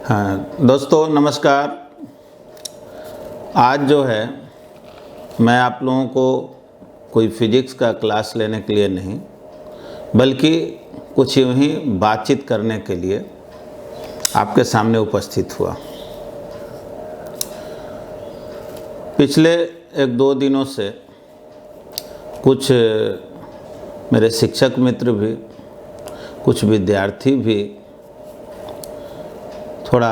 हाँ दोस्तों नमस्कार। आज जो है मैं आप लोगों को कोई फिजिक्स का क्लास लेने के लिए नहीं बल्कि कुछ यूँ ही बातचीत करने के लिए आपके सामने उपस्थित हुआ। पिछले 1-2 दिनों से कुछ मेरे शिक्षक मित्र भी, कुछ विद्यार्थी भी थोड़ा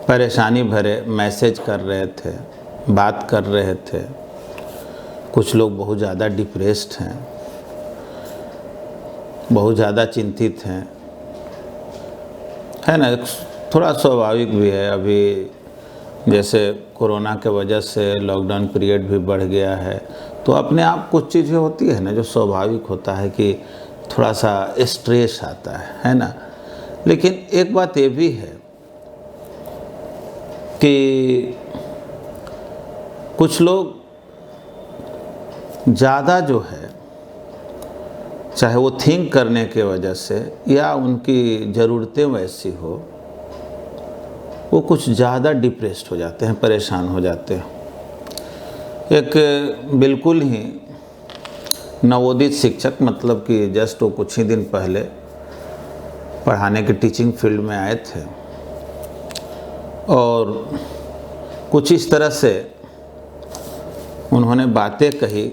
परेशानी भरे मैसेज कर रहे थे, बात कर रहे थे। कुछ लोग बहुत ज़्यादा डिप्रेस्ड हैं, बहुत ज़्यादा चिंतित हैं, है ना। थोड़ा स्वाभाविक भी है, अभी जैसे कोरोना के वजह से लॉकडाउन पीरियड भी बढ़ गया है, तो अपने आप कुछ चीज़ें होती है ना जो स्वाभाविक होता है कि थोड़ा सा स्ट्रेस आता है ना। लेकिन एक बात ये भी है कि कुछ लोग ज़्यादा जो है, चाहे वो थिंक करने के वजह से या उनकी ज़रूरतें वैसी हो, वो कुछ ज़्यादा डिप्रेस्ड हो जाते हैं, परेशान हो जाते हैं। एक बिल्कुल ही नवोदित शिक्षक, मतलब कि जस्ट वो कुछ ही दिन पहले पढ़ाने के टीचिंग फील्ड में आए थे और कुछ इस तरह से उन्होंने बातें कही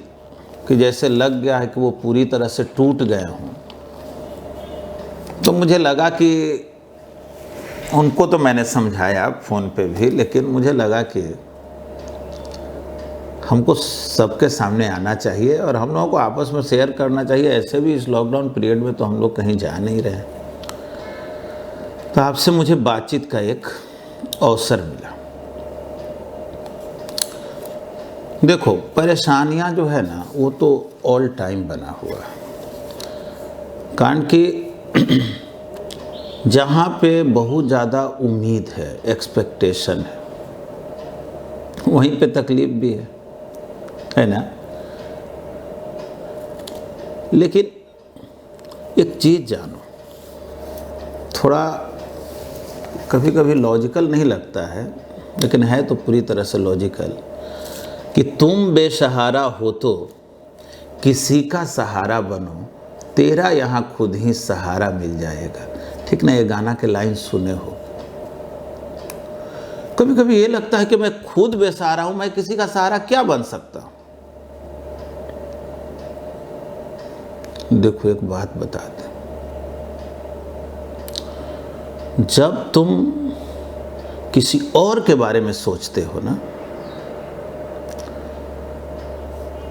कि जैसे लग गया है कि वो पूरी तरह से टूट गए हों। तो मुझे लगा कि उनको तो मैंने समझाया फ़ोन पे भी, लेकिन मुझे लगा कि हमको सबके सामने आना चाहिए और हम लोगों को आपस में शेयर करना चाहिए। ऐसे भी इस लॉकडाउन पीरियड में तो हम लोग कहीं जा नहीं रहे, तो आपसे मुझे बातचीत का एक अवसर मिला। देखो, परेशानियां जो है ना वो तो ऑल टाइम बना हुआ है, कारण कि जहाँ पे बहुत ज़्यादा उम्मीद है, एक्सपेक्टेशन है, वहीं पे तकलीफ भी है ना। लेकिन एक चीज़ जानो, थोड़ा कभी कभी लॉजिकल नहीं लगता है, लेकिन है तो पूरी तरह से लॉजिकल, कि तुम बेसहारा हो तो किसी का सहारा बनो, तेरा यहाँ खुद ही सहारा मिल जाएगा। ठीक ना, ये गाना के लाइन सुने हो। कभी कभी ये लगता है कि मैं खुद बेसहारा हूं, मैं किसी का सहारा क्या बन सकता हूं। देखो एक बात बता दें, जब तुम किसी और के बारे में सोचते हो ना,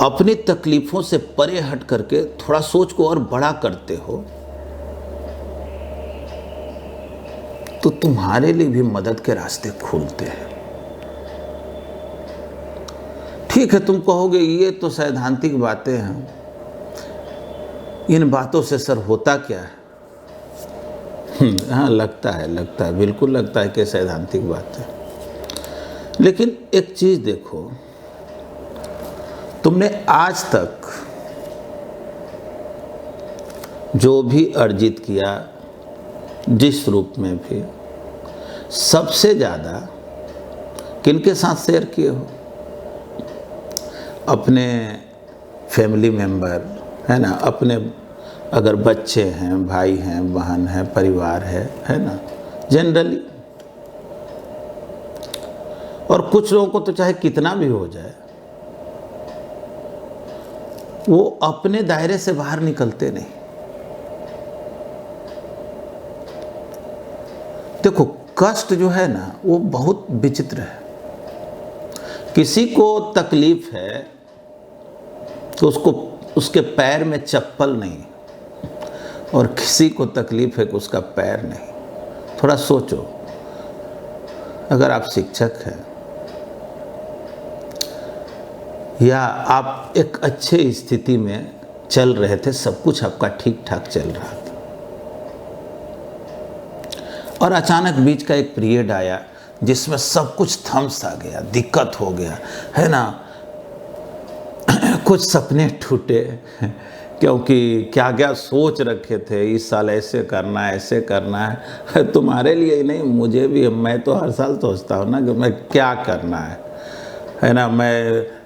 अपनी तकलीफों से परे हट करके थोड़ा सोच को और बड़ा करते हो, तो तुम्हारे लिए भी मदद के रास्ते खुलते हैं। ठीक है, तुम कहोगे ये तो सैद्धांतिक बातें हैं, इन बातों से सर होता क्या है। हाँ, लगता है, बिल्कुल लगता है कि सैद्धांतिक बात है। लेकिन एक चीज़ देखो, तुमने आज तक जो भी अर्जित किया, जिस रूप में भी, सबसे ज़्यादा किनके साथ शेयर किए हो? अपने फैमिली मेंबर, है ना, अपने अगर बच्चे हैं, भाई हैं, बहन है, परिवार है ना, जनरली। और कुछ लोगों को तो चाहे कितना भी हो जाए, वो अपने दायरे से बाहर निकलते नहीं। देखो, कष्ट जो है ना वो बहुत विचित्र है। किसी को तकलीफ है तो उसको उसके पैर में चप्पल नहीं, और किसी को तकलीफ है कि उसका पैर नहीं। थोड़ा सोचो, अगर आप शिक्षक हैं या आप एक अच्छे स्थिति में चल रहे थे, सब कुछ आपका ठीक ठाक चल रहा था, और अचानक बीच का एक पीरियड आया जिसमें सब कुछ थम सा गया, दिक्कत हो गया, है ना। कुछ सपने टूटे, क्योंकि क्या क्या सोच रखे थे, इस साल ऐसे करना है, ऐसे करना है। तुम्हारे लिए ही नहीं, मुझे भी, मैं तो हर साल सोचता हूँ ना कि मैं क्या करना है ना। मैं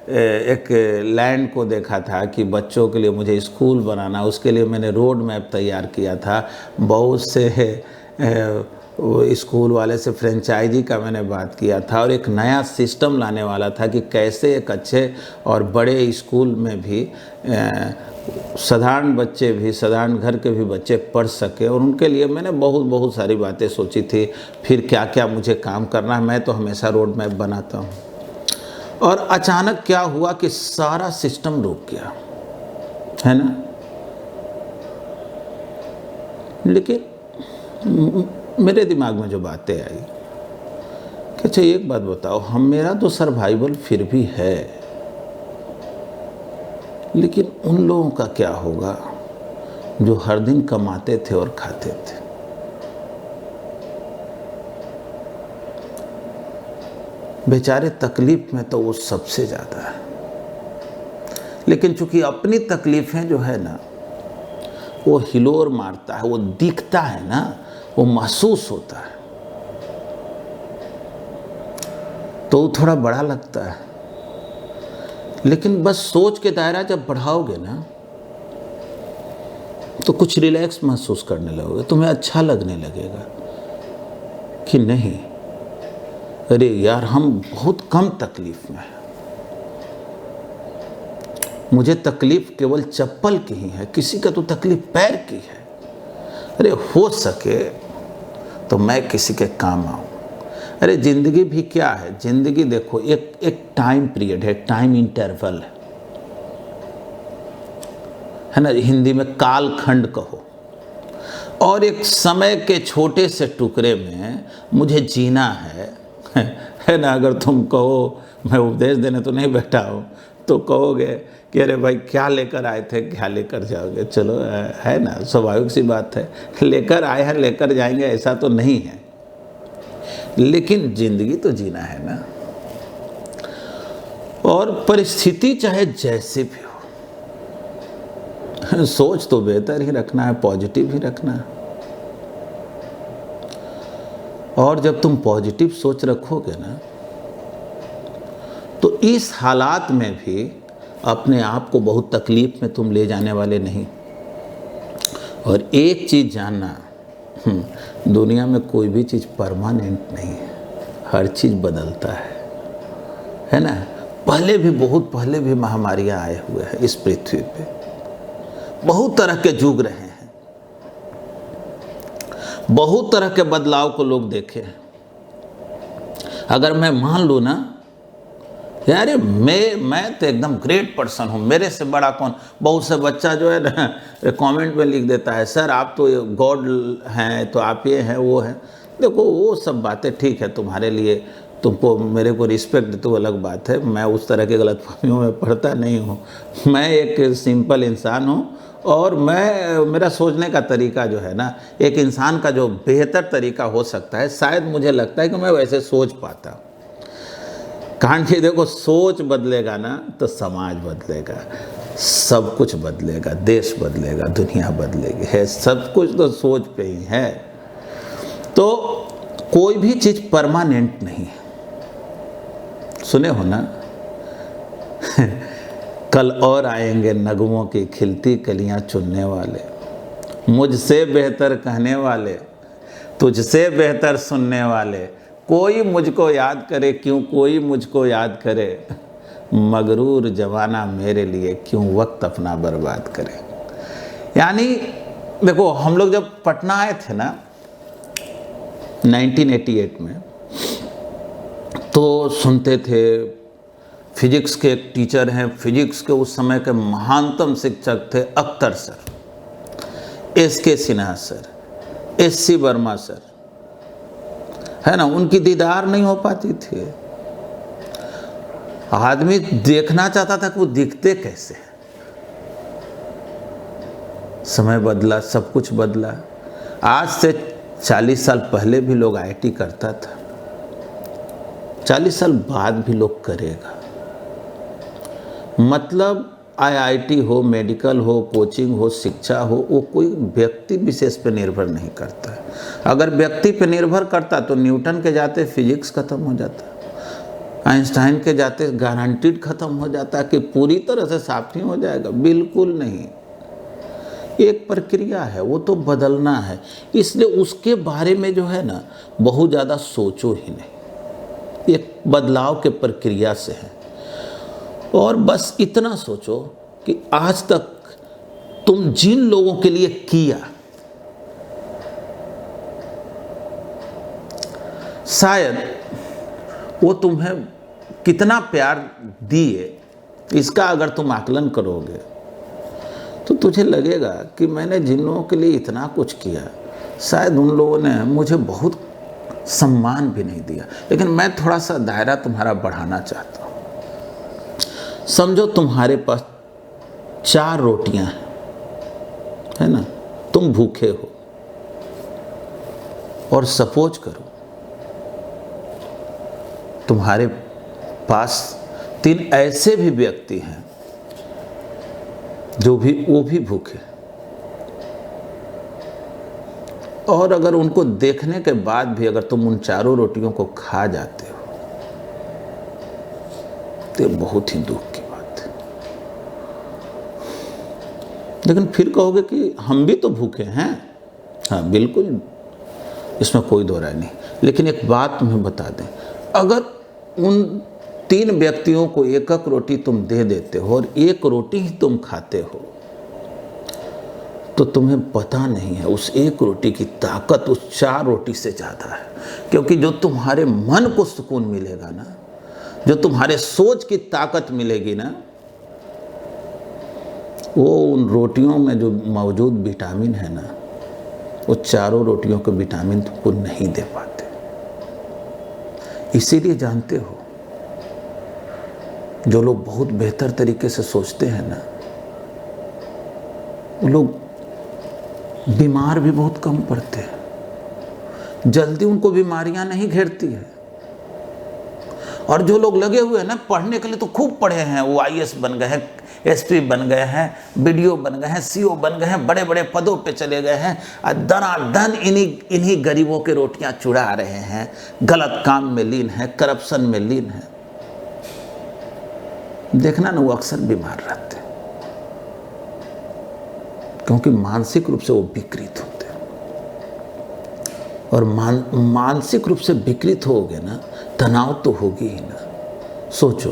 एक लैंड को देखा था कि बच्चों के लिए मुझे स्कूल बनाना, उसके लिए मैंने रोड मैप तैयार किया था। बहुत से वो स्कूल वाले से फ्रेंचाइजी का मैंने बात किया था, और एक नया सिस्टम लाने वाला था कि कैसे एक अच्छे और बड़े स्कूल में भी साधारण बच्चे भी, साधारण घर के भी बच्चे पढ़ सके। और उनके लिए मैंने बहुत बहुत सारी बातें सोची थी, फिर क्या क्या मुझे काम करना है। मैं तो हमेशा रोड मैप बनाता हूँ। और अचानक क्या हुआ कि सारा सिस्टम रुक गया, है ना। लेकिन मेरे दिमाग में जो बातें आई कि अच्छा एक बात बताओ, मेरा तो सर्वाइवल फिर भी है, लेकिन उन लोगों का क्या होगा जो हर दिन कमाते थे और खाते थे। बेचारे तकलीफ में तो वो सबसे ज़्यादा है, लेकिन चूंकि अपनी तकलीफ़ें जो है ना वो हिलोर मारता है, वो दिखता है ना, वो महसूस होता है, तो वो थोड़ा बड़ा लगता है। लेकिन बस सोच के दायरा जब बढ़ाओगे ना तो कुछ रिलैक्स महसूस करने लगोगे, तुम्हें अच्छा लगने लगेगा कि नहीं, अरे यार हम बहुत कम तकलीफ में हैं। मुझे तकलीफ केवल चप्पल की ही है, किसी का तो तकलीफ पैर की है। अरे हो सके तो मैं किसी के काम आऊं। अरे ज़िंदगी भी क्या है, ज़िंदगी देखो एक टाइम पीरियड है, टाइम इंटरवल है ना, हिंदी में कालखंड कहो। और एक समय के छोटे से टुकड़े में मुझे जीना है ना। अगर तुम कहो, मैं उपदेश देने तो नहीं बैठा हूँ, तो कहोगे कि अरे भाई क्या लेकर आए थे, क्या लेकर जाओगे। चलो है ना, स्वाभाविक सी बात है, लेकर आए हैं लेकर जाएंगे ऐसा तो नहीं है, लेकिन जिंदगी तो जीना है ना। और परिस्थिति चाहे जैसे भी हो, सोच तो बेहतर ही रखना है, पॉजिटिव ही रखना है। और जब तुम पॉजिटिव सोच रखोगे ना तो इस हालात में भी अपने आप को बहुत तकलीफ में तुम ले जाने वाले नहीं। और एक चीज़ जानना, दुनिया में कोई भी चीज़ परमानेंट नहीं है, हर चीज़ बदलता है ना। पहले भी, बहुत पहले भी महामारियां आए हुए हैं इस पृथ्वी पे, बहुत तरह के युग रहे हैं, बहुत तरह के बदलाव को लोग देखे हैं। अगर मैं मान लूँ ना यार मैं तो एकदम ग्रेट पर्सन हूँ, मेरे से बड़ा कौन। बहुत से बच्चा जो है ना कमेंट में लिख देता है, सर आप तो गॉड हैं, तो आप ये हैं वो हैं। देखो वो सब बातें ठीक है तुम्हारे लिए, तुमको मेरे को रिस्पेक्ट देते हो अलग बात है, मैं उस तरह के गलतफहमियों में पढ़ता नहीं हूँ। मैं एक सिंपल इंसान हूँ, और मेरा सोचने का तरीका जो है ना, एक इंसान का जो बेहतर तरीका हो सकता है, शायद मुझे लगता है कि मैं वैसे सोच पाता। कारण कि देखो सोच बदलेगा ना तो समाज बदलेगा, सब कुछ बदलेगा, देश बदलेगा, दुनिया बदलेगी, है सब कुछ तो सोच पे ही है। तो कोई भी चीज़ परमानेंट नहीं है, सुने हो ना कल और आएंगे नगमों की खिलती कलियां चुनने वाले, मुझसे बेहतर कहने वाले, तुझसे बेहतर सुनने वाले। कोई मुझको याद करे क्यों, कोई मुझको याद करे, मगरूर जमाना मेरे लिए क्यों वक्त अपना बर्बाद करे। यानी देखो हम लोग जब पटना आए थे ना 1988 में, तो सुनते थे, फिजिक्स के एक टीचर हैं, फिजिक्स के उस समय के महानतम शिक्षक थे Akhtar sir, SK Sinha sir, SC Verma sir, है ना। उनकी दीदार नहीं हो पाती थी, आदमी देखना चाहता था कि वो दिखते कैसे। समय बदला, सब कुछ बदला। आज से 40 साल पहले भी लोग IT करता था, 40 साल बाद भी लोग करेगा। मतलब आईआईटी हो, मेडिकल हो, कोचिंग हो, शिक्षा हो, वो कोई व्यक्ति विशेष पे निर्भर नहीं करता है। अगर व्यक्ति पे निर्भर करता तो न्यूटन के जाते फिजिक्स खत्म हो जाता, आइंस्टाइन के जाते गारंटीड खत्म हो जाता कि पूरी तरह से साफ नहीं हो जाएगा। बिल्कुल नहीं, एक प्रक्रिया है, वो तो बदलना है। इसलिए उसके बारे में जो है ना बहुत ज़्यादा सोचो ही नहीं, एक बदलाव के प्रक्रिया से है। और बस इतना सोचो कि आज तक तुम जिन लोगों के लिए किया, शायद वो तुम्हें कितना प्यार दिए, इसका अगर तुम आकलन करोगे तो तुझे लगेगा कि मैंने जिन लोगों के लिए इतना कुछ किया, शायद उन लोगों ने मुझे बहुत सम्मान भी नहीं दिया। लेकिन मैं थोड़ा सा दायरा तुम्हारा बढ़ाना चाहता हूँ। समझो तुम्हारे पास 4 रोटियां हैं, है ना, तुम भूखे हो, और सपोज करो तुम्हारे पास 3 ऐसे भी व्यक्ति हैं वो भी भूखे, और अगर उनको देखने के बाद भी अगर तुम उन 4 रोटियों को खा जाते हो तो बहुत ही दुख की बात है। लेकिन फिर कहोगे कि हम भी तो भूखे हैं। हाँ बिल्कुल, इसमें कोई दो राय नहीं। लेकिन एक बात तुम्हें बता दें, अगर उन 3 व्यक्तियों को एक रोटी तुम दे देते हो और 1 रोटी ही तुम खाते हो, तो तुम्हें पता नहीं है उस 1 रोटी की ताकत उस 4 रोटी से ज़्यादा है। क्योंकि जो तुम्हारे मन को सुकून मिलेगा ना, जो तुम्हारे सोच की ताकत मिलेगी ना, वो उन रोटियों में जो मौजूद विटामिन है ना, वो 4 रोटियों के विटामिन तुमको नहीं दे पाते। इसीलिए जानते हो, जो लोग बहुत बेहतर तरीके से सोचते हैं ना, वो लोग बीमार भी बहुत कम पड़ते हैं, जल्दी उनको बीमारियां नहीं घेरती है। और जो लोग लगे हुए हैं ना पढ़ने के लिए, तो खूब पढ़े हैं, वो आईएएस बन गए हैं, एसपी बन गए हैं, बीडीओ बन गए हैं, सीओ बन गए हैं, बड़े बड़े पदों पे चले गए हैं, और दनादन इन्हीं गरीबों के रोटियां चुरा रहे हैं, गलत काम में लीन है, करप्शन में लीन है। देखना ना, वो अक्सर बीमार रहते हैं, क्योंकि मानसिक रूप से वो विकृत होते हैं। और मानसिक रूप से विकृत होगे ना, तनाव तो होगी ही ना। सोचो,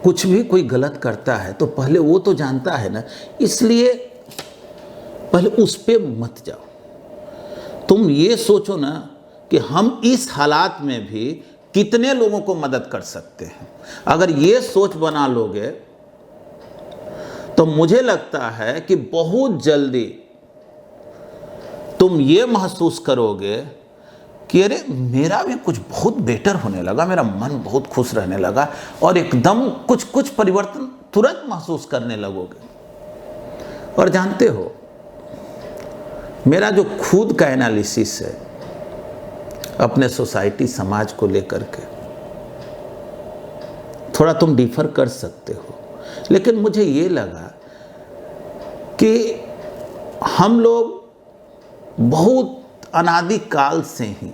कुछ भी कोई गलत करता है तो पहले वो तो जानता है ना, इसलिए पहले उस पे मत जाओ। तुम ये सोचो ना कि हम इस हालात में भी कितने लोगों को मदद कर सकते हैं। अगर ये सोच बना लोगे तो मुझे लगता है कि बहुत जल्दी तुम ये महसूस करोगे कि अरे मेरा भी कुछ बहुत बेटर होने लगा, मेरा मन बहुत खुश रहने लगा, और एकदम कुछ परिवर्तन तुरंत महसूस करने लगोगे। और जानते हो, मेरा जो खुद का एनालिसिस है अपने सोसाइटी समाज को लेकर के, थोड़ा तुम डिफर कर सकते हो, लेकिन मुझे ये लगा कि हम लोग बहुत अनादि काल से ही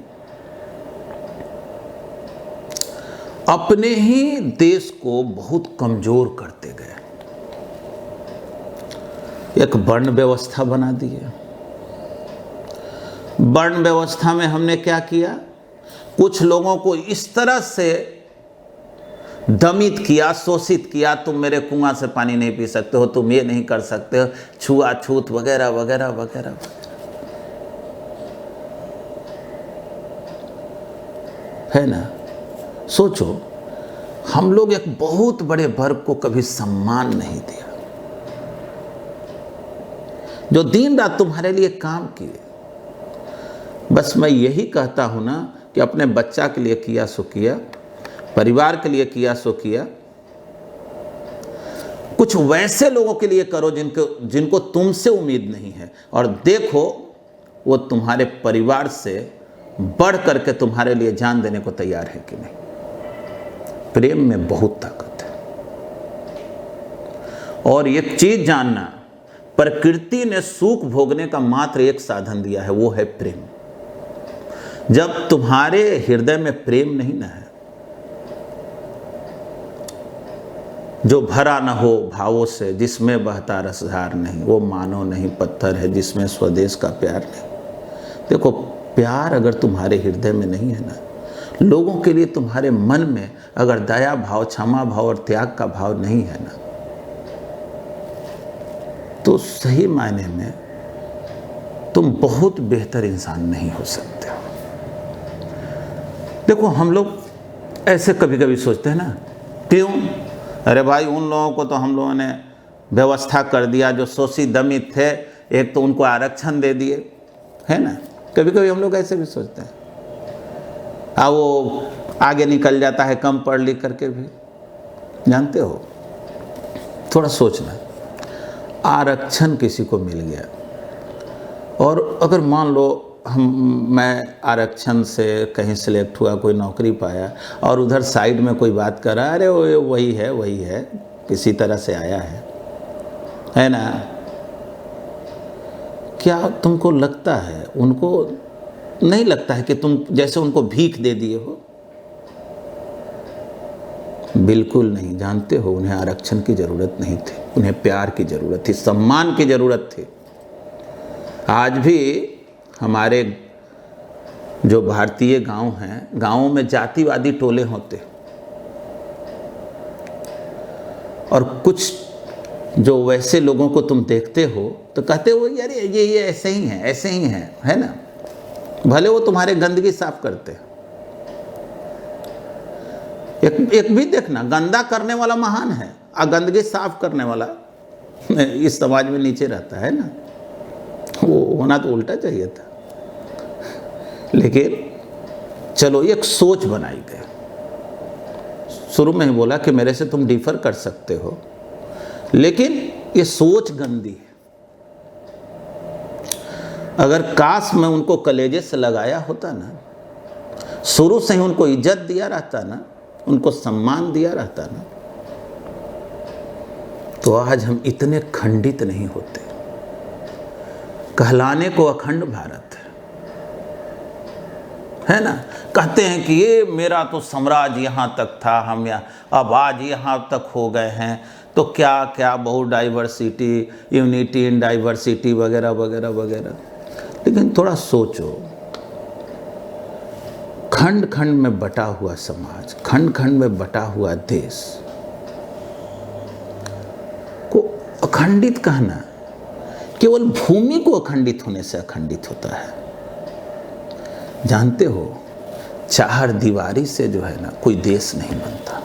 अपने ही देश को बहुत कमजोर करते गए। एक वर्ण व्यवस्था बना दी है। वर्ण व्यवस्था में हमने क्या किया, कुछ लोगों को इस तरह से दमित किया, शोषित किया, तुम मेरे कुआं से पानी नहीं पी सकते हो, तुम ये नहीं कर सकते हो, छुआछूत वगैरह वगैरह वगैरह। है ना। सोचो, हम लोग एक बहुत बड़े वर्ग को कभी सम्मान नहीं दिया, जो दिन रात तुम्हारे लिए काम किए। बस मैं यही कहता हूं ना कि अपने बच्चा के लिए किया सो किया, परिवार के लिए किया सो किया, कुछ वैसे लोगों के लिए करो जिनको तुमसे उम्मीद नहीं है, और देखो वो तुम्हारे परिवार से बढ़ करके तुम्हारे लिए जान देने को तैयार है कि नहीं। प्रेम में बहुत ताकत है। और एक चीज जानना, प्रकृति ने सुख भोगने का मात्र एक साधन दिया है, वो है प्रेम। जब तुम्हारे हृदय में प्रेम नहीं ना है, जो भरा न हो भावों से, जिसमें बहता रसधार नहीं, वो मानो नहीं पत्थर है जिसमें स्वदेश का प्यार नहीं। देखो, प्यार अगर तुम्हारे हृदय में नहीं है ना, लोगों के लिए तुम्हारे मन में अगर दया भाव, क्षमा भाव और त्याग का भाव नहीं है ना, तो सही मायने में तुम बहुत बेहतर इंसान नहीं हो सकते। देखो, हम लोग ऐसे कभी कभी सोचते हैं ना, क्यों? अरे भाई, उन लोगों को तो हम लोगों ने व्यवस्था कर दिया, जो शोषित दमित थे, एक तो उनको आरक्षण दे दिए, है ना। कभी कभी हम लोग ऐसे भी सोचते हैं। वो आगे निकल जाता है कम पढ़ लिख करके भी। जानते हो, थोड़ा सोचना, आरक्षण किसी को मिल गया और अगर मान लो मैं आरक्षण से कहीं सेलेक्ट हुआ, कोई नौकरी पाया, और उधर साइड में कोई बात कर रहा है, अरे वो वही है, किसी तरह से आया है ना। क्या तुमको लगता है, उनको नहीं लगता है कि तुम जैसे उनको भीख दे दिए हो? बिल्कुल नहीं। जानते हो, उन्हें आरक्षण की ज़रूरत नहीं थी, उन्हें प्यार की ज़रूरत थी, सम्मान की ज़रूरत थी। आज भी हमारे जो भारतीय गांव हैं, गांवों में जातिवादी टोले होते, और कुछ जो वैसे लोगों को तुम देखते हो तो कहते हो यार ये ऐसे ही हैं, है ना। भले वो तुम्हारे गंदगी साफ करते हैं। एक भी देखना, गंदा करने वाला महान है और गंदगी साफ करने वाला इस समाज में नीचे रहता है ना। वो होना तो उल्टा चाहिए था, लेकिन चलो एक सोच बनाई गई। शुरू में ही बोला कि मेरे से तुम डिफर कर सकते हो, लेकिन ये सोच गंदी है। अगर काश मैं उनको कलेजे से लगाया होता ना, शुरू से ही उनको इज्जत दिया रहता ना, उनको सम्मान दिया रहता ना, तो आज हम इतने खंडित नहीं होते। कहलाने को अखंड भारत है ना। कहते हैं कि ये मेरा तो साम्राज्य यहाँ तक था, हम अब आज यहाँ तक हो गए हैं, तो क्या क्या बहुत डाइवर्सिटी, यूनिटी इन डाइवर्सिटी वगैरह वगैरह वगैरह। लेकिन थोड़ा सोचो, खंड खंड में बटा हुआ समाज, खंड खंड में बटा हुआ देश को अखंडित कहना, केवल भूमि को अखंडित होने से अखंडित होता है। जानते हो, चार दीवारी से जो है ना कोई देश नहीं बनता।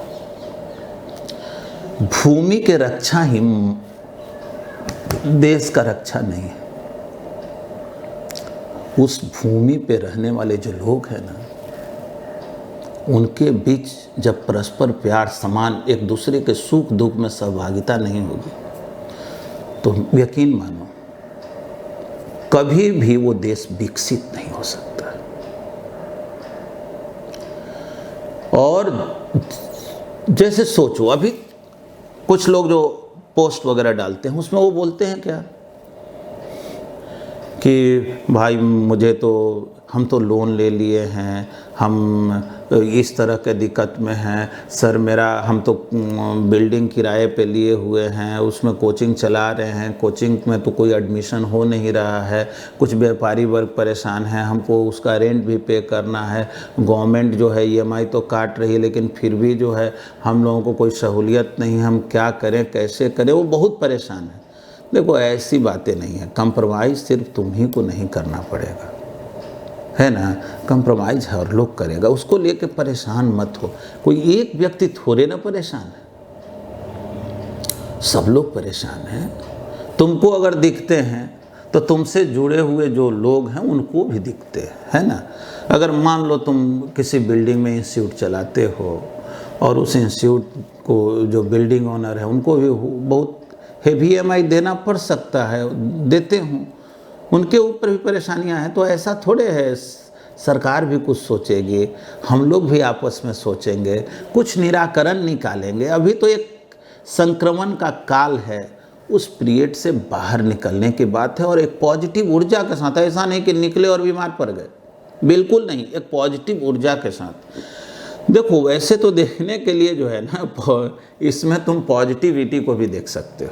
भूमि के रक्षा ही देश का रक्षा नहीं है। उस भूमि पे रहने वाले जो लोग हैं ना, उनके बीच जब परस्पर प्यार, समान, एक दूसरे के सुख दुख में सहभागिता नहीं होगी, तो यकीन मानो कभी भी वो देश विकसित नहीं हो सकता। और जैसे सोचो, अभी कुछ लोग जो पोस्ट वगैरह डालते हैं, उसमें वो बोलते हैं क्या कि भाई मुझे तो, हम तो लोन ले लिए हैं, हम इस तरह के दिक्कत में हैं सर, हम तो बिल्डिंग किराए पे लिए हुए हैं, उसमें कोचिंग चला रहे हैं, कोचिंग में तो कोई एडमिशन हो नहीं रहा है, कुछ व्यापारी वर्ग परेशान है, हमको उसका रेंट भी पे करना है, गवर्नमेंट जो है EMI तो काट रही है, लेकिन फिर भी जो है हम लोगों को कोई सहूलियत नहीं, हम क्या करें, कैसे करें, वो बहुत परेशान है। देखो, ऐसी बातें नहीं है। कंप्रोमाइज़ सिर्फ तुम्ही को नहीं करना पड़ेगा, है ना। कंप्रोमाइज़ हर लोग करेगा, उसको लेके परेशान मत हो। कोई एक व्यक्ति थोड़े ना परेशान है, सब लोग परेशान हैं। तुमको अगर दिखते हैं तो तुमसे जुड़े हुए जो लोग हैं उनको भी दिखते हैं, है ना। अगर मान लो तुम किसी बिल्डिंग में इंस्टीट्यूट चलाते हो और उस इंस्टीट्यूट को जो बिल्डिंग ओनर है उनको भी बहुत हेवी EMI देना पड़ सकता है, देते हूँ, उनके ऊपर भी परेशानियां हैं। तो ऐसा थोड़े है, सरकार भी कुछ सोचेगी, हम लोग भी आपस में सोचेंगे, कुछ निराकरण निकालेंगे। अभी तो एक संक्रमण का काल है, उस पीरियड से बाहर निकलने की बात है। और एक पॉजिटिव ऊर्जा के साथ, ऐसा नहीं कि निकले और बीमार पड़ गए, बिल्कुल नहीं, एक पॉजिटिव ऊर्जा के साथ। देखो वैसे तो देखने के लिए जो है ना, इसमें तुम पॉजिटिविटी को भी देख सकते हो।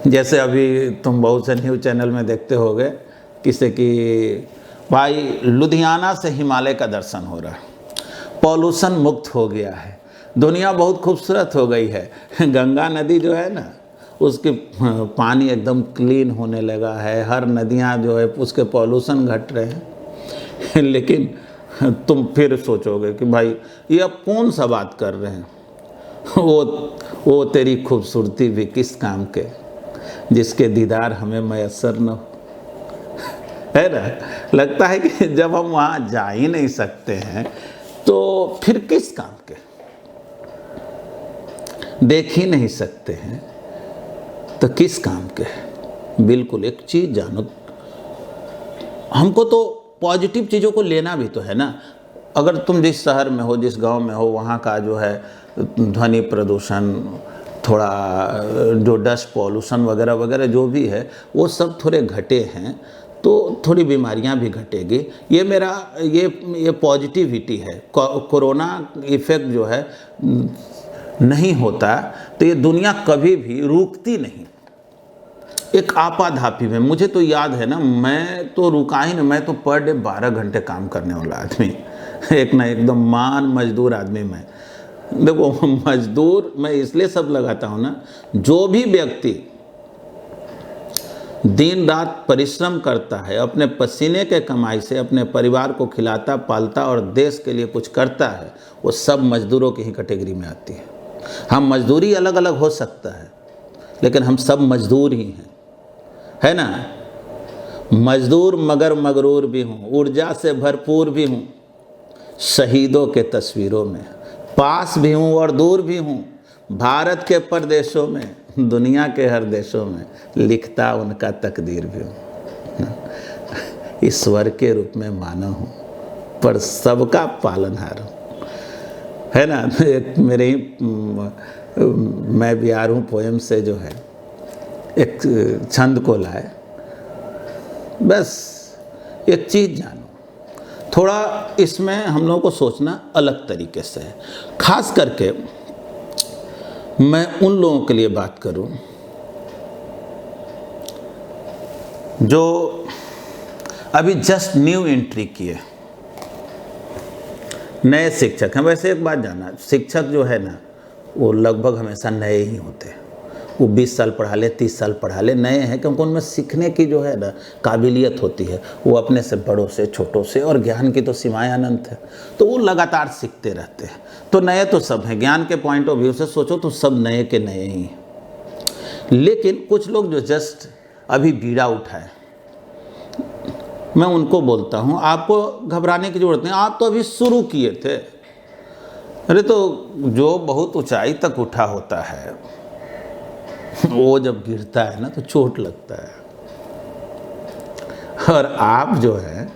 जैसे अभी तुम बहुत से न्यूज़ चैनल में देखते होगे किसी की, भाई लुधियाना से हिमालय का दर्शन हो रहा है, पॉल्यूशन मुक्त हो गया है, दुनिया बहुत खूबसूरत हो गई है, गंगा नदी जो है ना उसके पानी एकदम क्लीन होने लगा है, हर नदियाँ जो है उसके पॉल्यूशन घट रहे हैं। लेकिन तुम फिर सोचोगे कि भाई ये अब कौन सा बात कर रहे हैं, वो तेरी खूबसूरती भी किस काम के, जिसके दीदार हमें मैसर न हो, है ना। लगता है कि जब हम वहाँ जा ही नहीं सकते हैं तो फिर किस काम के, देख ही नहीं सकते हैं तो किस काम के। बिल्कुल एक चीज़ जानो, हमको तो पॉजिटिव चीज़ों को लेना भी तो है ना। अगर तुम जिस शहर में हो, जिस गांव में हो, वहाँ का जो है ध्वनि प्रदूषण, थोड़ा जो डस्ट पॉल्यूशन वगैरह वगैरह जो भी है वो सब थोड़े घटे हैं तो थोड़ी बीमारियां भी घटेगी। ये मेरा ये पॉजिटिविटी है। कोरोना इफ़ेक्ट जो है नहीं होता तो ये दुनिया कभी भी रुकती नहीं। एक आपाधापी में, मुझे तो याद है ना, मैं तो रुका ही नहीं, मैं तो पर डे 12 घंटे काम करने वाला आदमी, एक ना एकदम मान मजदूर आदमी मैं। देखो मजदूर मैं इसलिए सब लगाता हूँ ना, जो भी व्यक्ति दिन रात परिश्रम करता है, अपने पसीने के कमाई से अपने परिवार को खिलाता पालता और देश के लिए कुछ करता है, वो सब मजदूरों की ही कैटेगरी में आती है। हम मजदूरी अलग अलग हो सकता है लेकिन हम सब मजदूर ही हैं, है ना। मजदूर मगर मगरूर भी हूँ, ऊर्जा से भरपूर भी हूँ, शहीदों के तस्वीरों में पास भी हूँ और दूर भी हूँ, भारत के परदेशों में, दुनिया के हर देशों में लिखता उनका तकदीर भी हूँ। ईश्वर के रूप में मानव हूँ पर सबका पालनहार हूँ, है ना। एक मेरे ही मैं बिहार हूँ पोएम से जो है एक छंद को लाए। बस एक चीज़ जानो, थोड़ा इसमें हम लोगों को सोचना अलग तरीके से है। खास करके मैं उन लोगों के लिए बात करूं जो अभी जस्ट न्यू एंट्री किए, नए शिक्षक हैं। वैसे एक बात जानना, शिक्षक जो है ना वो लगभग हमेशा नए ही होते हैं। वो 20 साल पढ़ा ले, 30 साल पढ़ा ले, नए हैं क्योंकि उनमें सीखने की जो है ना काबिलियत होती है। वो अपने से बड़ों से, छोटों से, और ज्ञान की तो सीमाएं अनंत है, तो वो लगातार सीखते रहते हैं। तो नए तो सब हैं, ज्ञान के पॉइंट ऑफ व्यू से सोचो तो सब नए के नए ही हैं। लेकिन कुछ लोग जो जस्ट अभी बीड़ा उठाए, मैं उनको बोलता हूँ आपको घबराने की जरूरत नहीं, आप तो अभी शुरू किए थे। अरे तो जो बहुत ऊंचाई तक उठा होता है वो जब गिरता है ना तो चोट लगता है, और आप जो है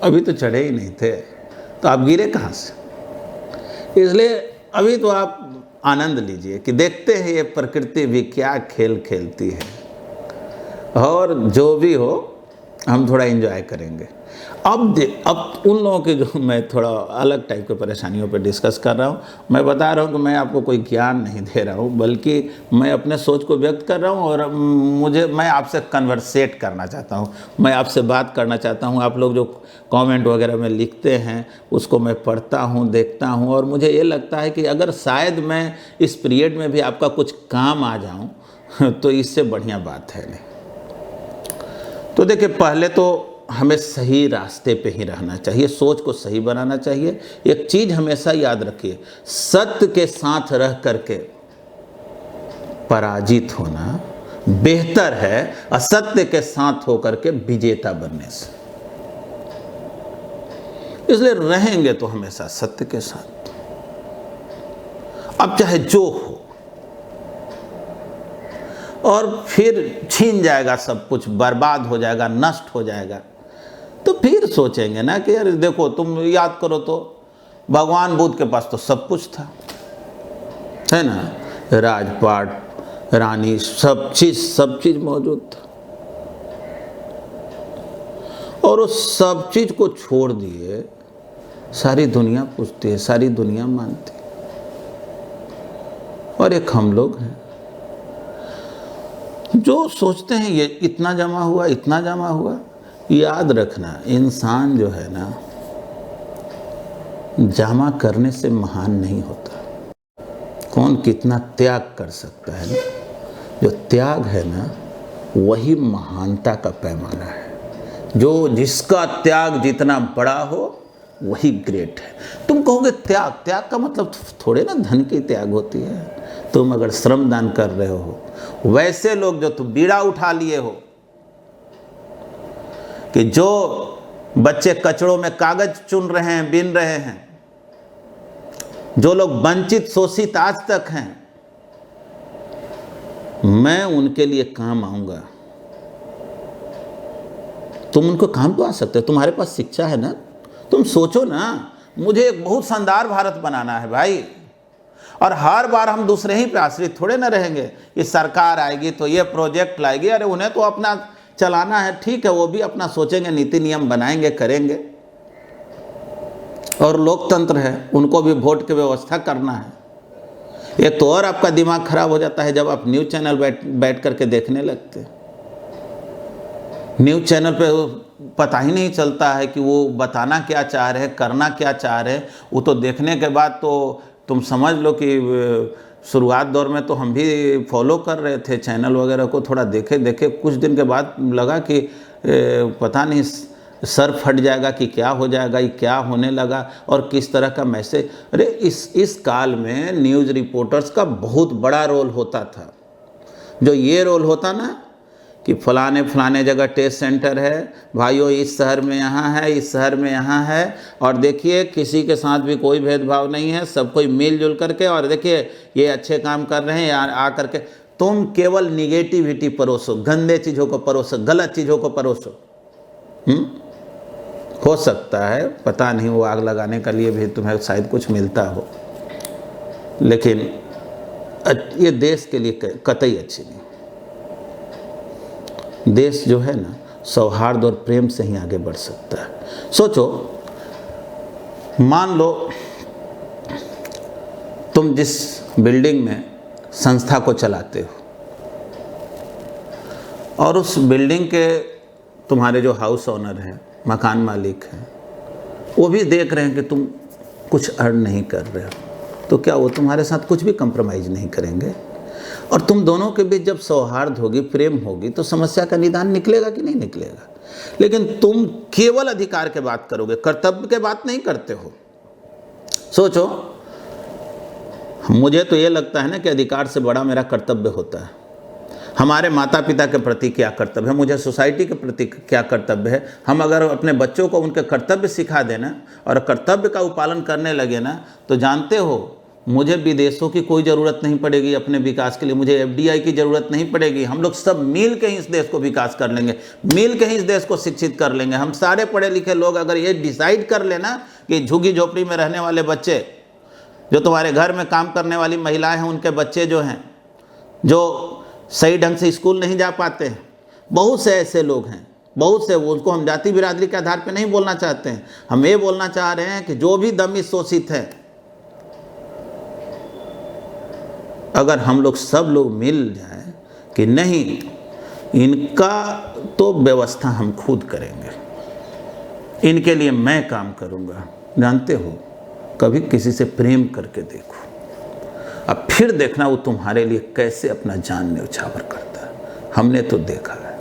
अभी तो चढ़े ही नहीं थे तो आप गिरे कहाँ से। इसलिए अभी तो आप आनंद लीजिए कि देखते हैं ये प्रकृति भी क्या खेल खेलती है, और जो भी हो हम थोड़ा एंजॉय करेंगे। अब उन लोगों के जो मैं थोड़ा अलग टाइप के परेशानियों पे डिस्कस कर रहा हूँ, मैं बता रहा हूँ कि मैं आपको कोई ज्ञान नहीं दे रहा हूँ, बल्कि मैं अपने सोच को व्यक्त कर रहा हूँ, और मैं आपसे कन्वर्सेट करना चाहता हूँ, मैं आपसे बात करना चाहता हूँ। आप लोग जो कमेंट वगैरह में लिखते हैं उसको मैं पढ़ता हूँ, देखता हूँ, और मुझे ये लगता है कि अगर शायद मैं इस पीरियड में भी आपका कुछ काम आ जाऊँ तो इससे बढ़िया बात है नहीं। तो देखिए, पहले तो हमें सही रास्ते पे ही रहना चाहिए, सोच को सही बनाना चाहिए। एक चीज हमेशा याद रखिए, सत्य के साथ रह करके पराजित होना बेहतर है असत्य के साथ होकर के विजेता बनने से। इसलिए रहेंगे तो हमेशा सत्य के साथ, अब चाहे जो हो। और फिर छीन जाएगा सब कुछ, बर्बाद हो जाएगा, नष्ट हो जाएगा, तो फिर सोचेंगे ना कि यार देखो, तुम याद करो तो भगवान बुद्ध के पास तो सब कुछ था, है ना, राजपाट, रानी, सब चीज़ मौजूद था। और उस सब चीज़ को छोड़ दिए सारी दुनिया पूछती है, सारी दुनिया मानती है, और एक हम लोग हैं जो सोचते हैं ये इतना जमा हुआ, इतना जमा हुआ। याद रखना, इंसान जो है ना, जमा करने से महान नहीं होता। कौन कितना त्याग कर सकता है ना, जो त्याग है ना वही महानता का पैमाना है। जो जिसका त्याग जितना बड़ा हो वही ग्रेट है। तुम कहोगे त्याग का मतलब थोड़े ना धन की त्याग होती है। तुम अगर श्रमदान कर रहे हो, वैसे लोग जो तुम बीड़ा उठा लिए हो कि जो बच्चे कचड़ों में कागज चुन रहे हैं, बीन रहे हैं, जो लोग वंचित शोषित आज तक हैं, मैं उनके लिए काम आऊंगा। तुम उनको काम तो आ सकते हो, तुम्हारे पास शिक्षा है ना। तुम सोचो ना, मुझे एक बहुत शानदार भारत बनाना है भाई, और हर बार हम दूसरे ही पे आश्रित थोड़े ना रहेंगे। ये सरकार आएगी तो ये प्रोजेक्ट लाएगी, अरे उन्हें तो अपना चलाना है, ठीक है, वो भी अपना सोचेंगे, नीति नियम बनाएंगे, करेंगे, और लोकतंत्र है, उनको भी वोट की व्यवस्था करना है। ये तो और आपका दिमाग खराब हो जाता है जब आप न्यूज़ चैनल बैठ करके देखने लगते हैं। न्यूज़ चैनल पे पता ही नहीं चलता है कि वो बताना क्या चाह रहे हैं, करना क्या चाह रहे हैं। वो तो देखने के बाद तो तुम समझ लो कि शुरुआत दौर में तो हम भी फॉलो कर रहे थे चैनल वगैरह को, थोड़ा देखे कुछ दिन के बाद लगा कि पता नहीं सर फट जाएगा कि क्या हो जाएगा, ये क्या होने लगा और किस तरह का मैसेज। अरे इस काल में न्यूज़ रिपोर्टर्स का बहुत बड़ा रोल होता था। जो ये रोल होता ना कि फलाने जगह टेस्ट सेंटर है, भाइयों इस शहर में यहाँ है, इस शहर में यहाँ है, और देखिए किसी के साथ भी कोई भेदभाव नहीं है, सब कोई मिलजुल करके, और देखिए ये अच्छे काम कर रहे हैं, यहाँ आ करके तुम केवल निगेटिविटी परोसो, गंदे चीज़ों को परोसो, गलत चीज़ों को परोसो। हो सकता है, पता नहीं, वो आग लगाने के लिए भी तुम्हें शायद कुछ मिलता हो, लेकिन ये देश के लिए कतई अच्छी नहीं। देश जो है ना सौहार्द और प्रेम से ही आगे बढ़ सकता है। सोचो, मान लो तुम जिस बिल्डिंग में संस्था को चलाते हो, और उस बिल्डिंग के तुम्हारे जो हाउस ओनर हैं, मकान मालिक हैं, वो भी देख रहे हैं कि तुम कुछ अर्न नहीं कर रहे हो, तो क्या वो तुम्हारे साथ कुछ भी कंप्रोमाइज़ नहीं करेंगे? और तुम दोनों के बीच जब सौहार्द होगी, प्रेम होगी, तो समस्या का निदान निकलेगा कि नहीं निकलेगा? लेकिन तुम केवल अधिकार के बात करोगे, कर्तव्य के बात नहीं करते हो। सोचो, मुझे तो ये लगता है ना कि अधिकार से बड़ा मेरा कर्तव्य होता है। हमारे माता पिता के प्रति क्या कर्तव्य है, मुझे सोसाइटी के प्रति क्या कर्तव्य है। हम अगर अपने बच्चों को उनके कर्तव्य सिखा देना और कर्तव्य का पालन करने लगे ना, तो जानते हो मुझे विदेशों की कोई ज़रूरत नहीं पड़ेगी अपने विकास के लिए, मुझे एफडीआई की ज़रूरत नहीं पड़ेगी। हम लोग सब मिल के ही इस देश को विकास कर लेंगे, मिल के ही इस देश को शिक्षित कर लेंगे। हम सारे पढ़े लिखे लोग अगर ये डिसाइड कर लेना कि झुग्गी झोपड़ी में रहने वाले बच्चे, जो तुम्हारे घर में काम करने वाली महिलाएं हैं, उनके बच्चे जो हैं, जो सही ढंग से स्कूल नहीं जा पाते हैं, बहुत से ऐसे लोग हैं, बहुत से, उनको हम जाति बिरादरी के आधार पर नहीं बोलना चाहते हैं। हम ये बोलना चाह रहे हैं कि जो भी दमित शोषित है, अगर हम लोग सब लोग मिल जाएं कि नहीं, इनका तो व्यवस्था हम खुद करेंगे, इनके लिए मैं काम करूंगा। जानते हो, कभी किसी से प्रेम करके देखो, अब फिर देखना वो तुम्हारे लिए कैसे अपना जान न्यौछावर करता है। हमने तो देखा है,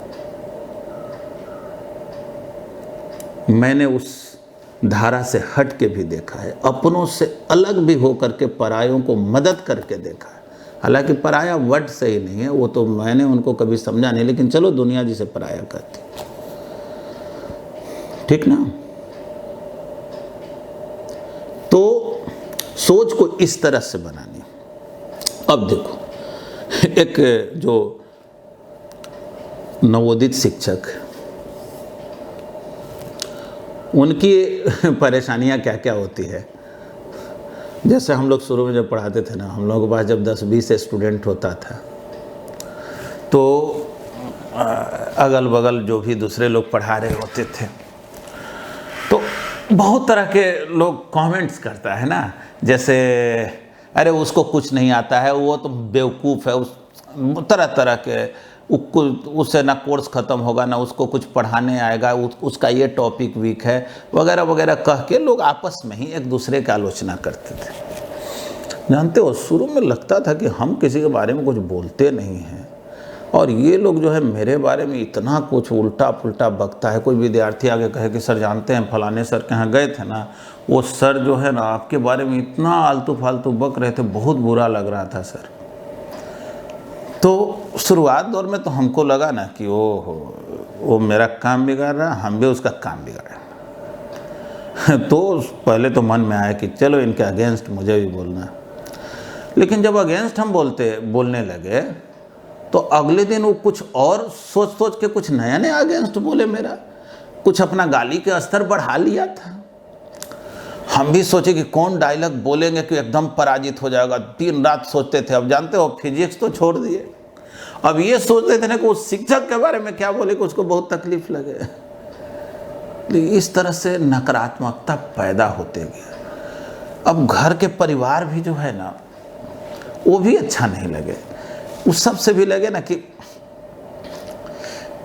मैंने उस धारा से हट के भी देखा है, अपनों से अलग भी होकर के परायों को मदद करके देखा है। हालांकि पराया वर्ड सही नहीं है, वो तो मैंने उनको कभी समझा नहीं, लेकिन चलो दुनिया जिसे पराया कहती, ठीक ना। तो सोच को इस तरह से बनानी। अब देखो, एक जो नवोदित शिक्षक, उनकी परेशानियां क्या क्या होती है। जैसे हम लोग शुरू में जब पढ़ाते थे ना, हम लोगों के पास जब 10-20 स्टूडेंट होता था तो अगल बगल जो भी दूसरे लोग पढ़ा रहे होते थे तो बहुत तरह के लोग कमेंट्स करता है ना, जैसे अरे उसको कुछ नहीं आता है, वो तो बेवकूफ़ है, उस तरह तरह के, उससे ना कोर्स ख़त्म होगा ना उसको कुछ पढ़ाने आएगा, उसका ये टॉपिक वीक है वगैरह वगैरह कह के लोग आपस में ही एक दूसरे की आलोचना करते थे। जानते हो, शुरू में लगता था कि हम किसी के बारे में कुछ बोलते नहीं हैं और ये लोग जो है मेरे बारे में इतना कुछ उल्टा पुल्टा बकता है। कोई विद्यार्थी आगे कहे कि सर जानते हैं फलाने सर के यहाँ गए थे ना, वो सर जो है ना आपके बारे में इतना आलतू फालतू बक रहे थे, बहुत बुरा लग रहा था सर। तो शुरुआत दौर में तो हमको लगा ना कि वो मेरा काम बिगाड़ रहा, हम भी उसका काम बिगाड़े। तो पहले तो मन में आया कि चलो इनके अगेंस्ट मुझे भी बोलना, लेकिन जब अगेंस्ट हम बोलने लगे तो अगले दिन वो कुछ और सोच के कुछ नया नया अगेंस्ट बोले मेरा, कुछ अपना गाली के स्तर बढ़ा लिया था। हम भी सोचे कि कौन डायलॉग बोलेंगे कि एकदम पराजित हो जाएगा, दिन रात सोचते थे। अब जानते हो फिजिक्स तो छोड़ दिए, अब ये सोचते थे ना कि उस शिक्षक के बारे में क्या बोले कि उसको बहुत तकलीफ लगे। इस तरह से नकारात्मकता पैदा होते गया। अब घर के परिवार भी जो है ना वो भी अच्छा नहीं लगे, उस सब से भी लगे ना कि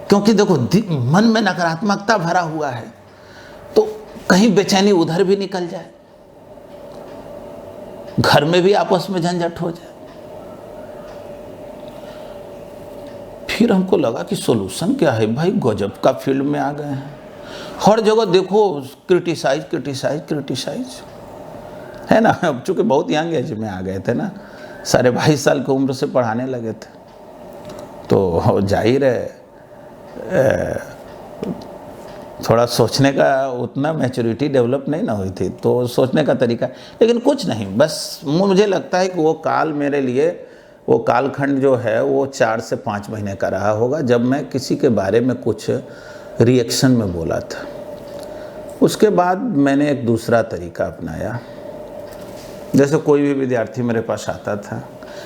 क्योंकि देखो मन में नकारात्मकता भरा हुआ है तो कहीं बेचैनी उधर भी निकल जाए, घर में भी आपस में झंझट हो जाए। फिर हमको लगा कि सॉल्यूशन क्या है भाई, गजब का फील्ड में आ गए हैं। हर जगह देखो क्रिटिसाइज है ना। अब चूंकि बहुत यंग एज में आ गए थे ना, 22.5 साल की उम्र से पढ़ाने लगे थे, तो जाहिर है थोड़ा सोचने का उतना मैच्योरिटी डेवलप नहीं ना हुई थी, तो सोचने का तरीका, लेकिन कुछ नहीं, बस मुझे लगता है कि वो काल मेरे लिए, वो कालखंड जो है वो 4 से 5 महीने का रहा होगा जब मैं किसी के बारे में कुछ रिएक्शन में बोला था। उसके बाद मैंने एक दूसरा तरीका अपनाया। जैसे कोई भी विद्यार्थी मेरे पास आता था,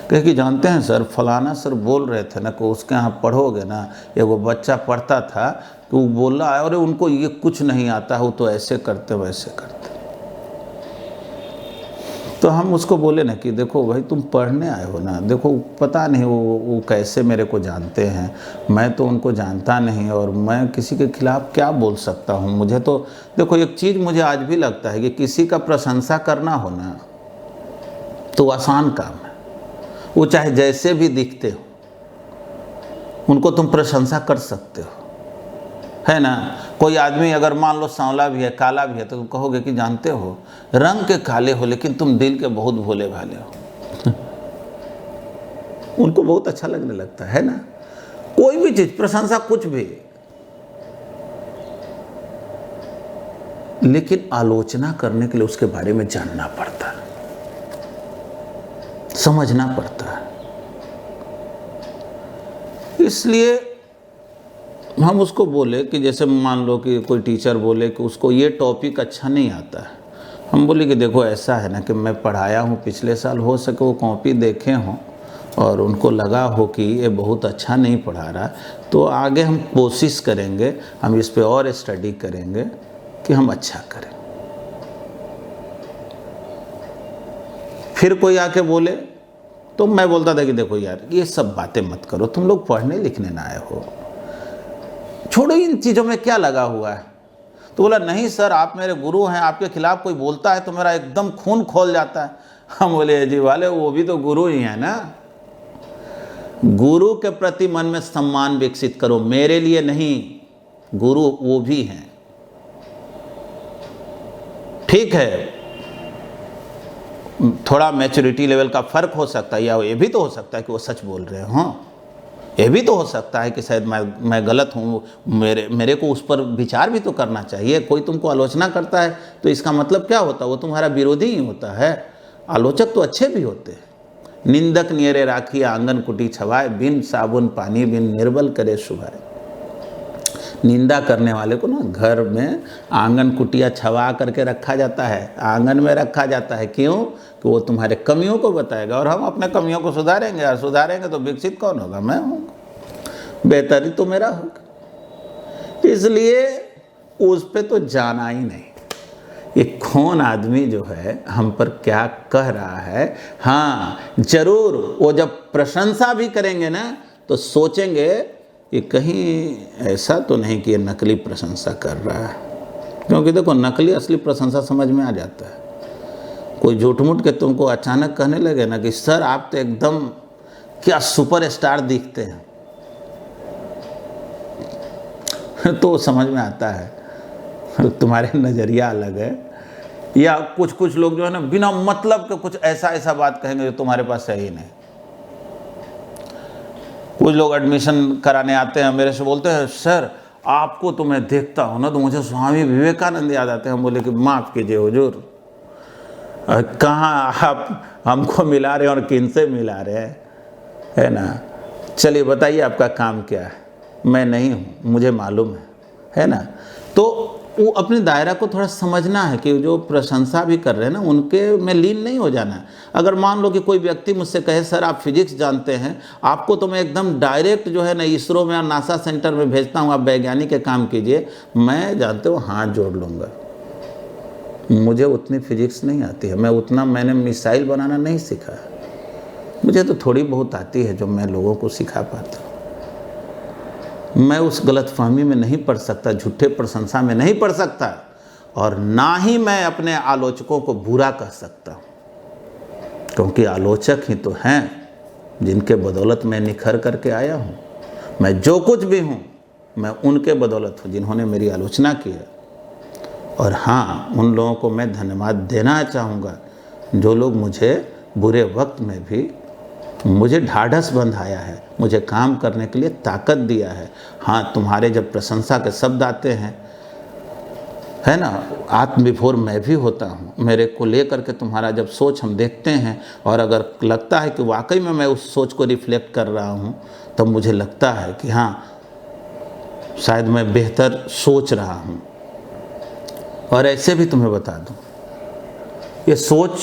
कहे कि जानते हैं सर फलाना सर बोल रहे थे ना कि उसके यहाँ पढ़ोगे ना, एगो बच्चा पढ़ता था कि वो बोल रहा है अरे उनको ये कुछ नहीं आता है, वो तो ऐसे करते वैसे करते। तो हम उसको बोले ना कि देखो भाई तुम पढ़ने आए हो ना, देखो पता नहीं वो कैसे मेरे को जानते हैं, मैं तो उनको जानता नहीं और मैं किसी के खिलाफ़ क्या बोल सकता हूँ। मुझे तो देखो एक चीज़ मुझे आज भी लगता है कि किसी का प्रशंसा करना हो ना तो आसान काम है, वो चाहे जैसे भी दिखते हो उनको तुम प्रशंसा कर सकते हो, है ना। कोई आदमी अगर मान लो सांवला भी है काला भी है तो तुम कहोगे कि जानते हो रंग के काले हो लेकिन तुम दिल के बहुत भोले भाले हो। उनको बहुत अच्छा लगने लगता है ना। कोई भी चीज, प्रशंसा कुछ भी, लेकिन आलोचना करने के लिए उसके बारे में जानना पड़ता है, समझना पड़ता है। इसलिए हम उसको बोले कि जैसे मान लो कि कोई टीचर बोले कि उसको ये टॉपिक अच्छा नहीं आता है, हम बोले कि देखो ऐसा है ना कि मैं पढ़ाया हूँ पिछले साल, हो सके वो कॉपी देखे हों और उनको लगा हो कि ये बहुत अच्छा नहीं पढ़ा रहा, तो आगे हम कोशिश करेंगे, हम इस पे और स्टडी करेंगे कि हम अच्छा करें। फिर कोई आके बोले तो मैं बोलता था कि देखो यार ये सब बातें मत करो, तुम लोग पढ़ने लिखने ना आए हो, छोड़ो इन चीज़ों में क्या लगा हुआ है। तो बोला नहीं सर आप मेरे गुरु हैं, आपके खिलाफ कोई बोलता है तो मेरा एकदम खून खोल जाता है। हम बोले जी वाले वो भी तो गुरु ही है ना, गुरु के प्रति मन में सम्मान विकसित करो, मेरे लिए नहीं, गुरु वो भी हैं। ठीक है थोड़ा मैच्योरिटी लेवल का फर्क हो सकता है, या ये भी तो हो सकता है कि वो सच बोल रहे हों, ये भी तो हो सकता है कि शायद मैं गलत हूँ, मेरे को उस पर विचार भी तो करना चाहिए। कोई तुमको आलोचना करता है तो इसका मतलब क्या होता है, वो तुम्हारा विरोधी ही होता है। आलोचक तो अच्छे भी होते हैं। निंदक नियरे राखी आंगन कुटी छवाए, बिन साबुन पानी बिन निर्बल करे सुभाए। निंदा करने वाले को ना घर में आंगन कुटिया छवा करके रखा जाता है, आंगन में रखा जाता है। क्यों? कि वो तुम्हारे कमियों को बताएगा और हम अपने कमियों को सुधारेंगे, और सुधारेंगे तो विकसित कौन होगा? मैं हूँगा, बेहतरी तो मेरा होगा। इसलिए उस पे तो जाना ही नहीं। ये कौन आदमी जो है हम पर क्या कह रहा है, हाँ जरूर वो जब प्रशंसा भी करेंगे ना तो सोचेंगे कि कहीं ऐसा तो नहीं कि ये नकली प्रशंसा कर रहा है। क्योंकि देखो, नकली असली प्रशंसा समझ में आ जाता है। कोई झूठ मूठ के तुमको अचानक कहने लगे ना कि सर आप तो एकदम क्या सुपरस्टार दिखते हैं, तो समझ में आता है तुम्हारे नज़रिया अलग है। या कुछ लोग जो है ना बिना मतलब के कुछ ऐसा बात कहेंगे जो तुम्हारे पास है ही नहीं। कुछ लोग एडमिशन कराने आते हैं, मेरे से बोलते हैं सर आपको तो मैं देखता हूँ ना तो मुझे स्वामी विवेकानंद याद आते हैं। हम बोले कि माफ़ कीजिए हुजूर, कहाँ आप हमको मिला रहे हैं और किन से मिला रहे हैं, है ना? चलिए बताइए आपका काम क्या है। मैं नहीं हूँ, मुझे मालूम है ना? तो वो अपने दायरा को थोड़ा समझना है कि जो प्रशंसा भी कर रहे हैं ना उनके में लीन नहीं हो जाना है। अगर मान लो कि कोई व्यक्ति मुझसे कहे सर आप फिजिक्स जानते हैं, आपको तो मैं एकदम डायरेक्ट जो है ना इसरो में और नासा सेंटर में भेजता हूँ, आप वैज्ञानिक के काम कीजिए, मैं जानते हो हाथ जोड़ लूँगा। मुझे उतनी फिजिक्स नहीं आती है, मैंने मिसाइल बनाना नहीं सीखा है। मुझे तो थोड़ी बहुत आती है जो मैं लोगों को सिखा पाता हूँ। मैं उस गलतफहमी में नहीं पड़ सकता, झूठे प्रशंसा में नहीं पड़ सकता, और ना ही मैं अपने आलोचकों को बुरा कह सकता हूँ। क्योंकि आलोचक ही तो हैं जिनके बदौलत मैं निखर करके आया हूँ। मैं जो कुछ भी हूँ मैं उनके बदौलत हूँ जिन्होंने मेरी आलोचना की है। और हाँ, उन लोगों को मैं धन्यवाद देना चाहूँगा जो लोग मुझे बुरे वक्त में भी मुझे ढाढ़स बंधाया है, मुझे काम करने के लिए ताकत दिया है। हाँ, तुम्हारे जब प्रशंसा के शब्द आते हैं, है ना, आत्मविभोर मैं भी होता हूँ। मेरे को लेकर के तुम्हारा जब सोच हम देखते हैं और अगर लगता है कि वाकई में मैं उस सोच को रिफ्लेक्ट कर रहा हूँ, तब मुझे लगता है कि हाँ शायद मैं बेहतर सोच रहा हूँ। और ऐसे भी तुम्हें बता दूँ, ये सोच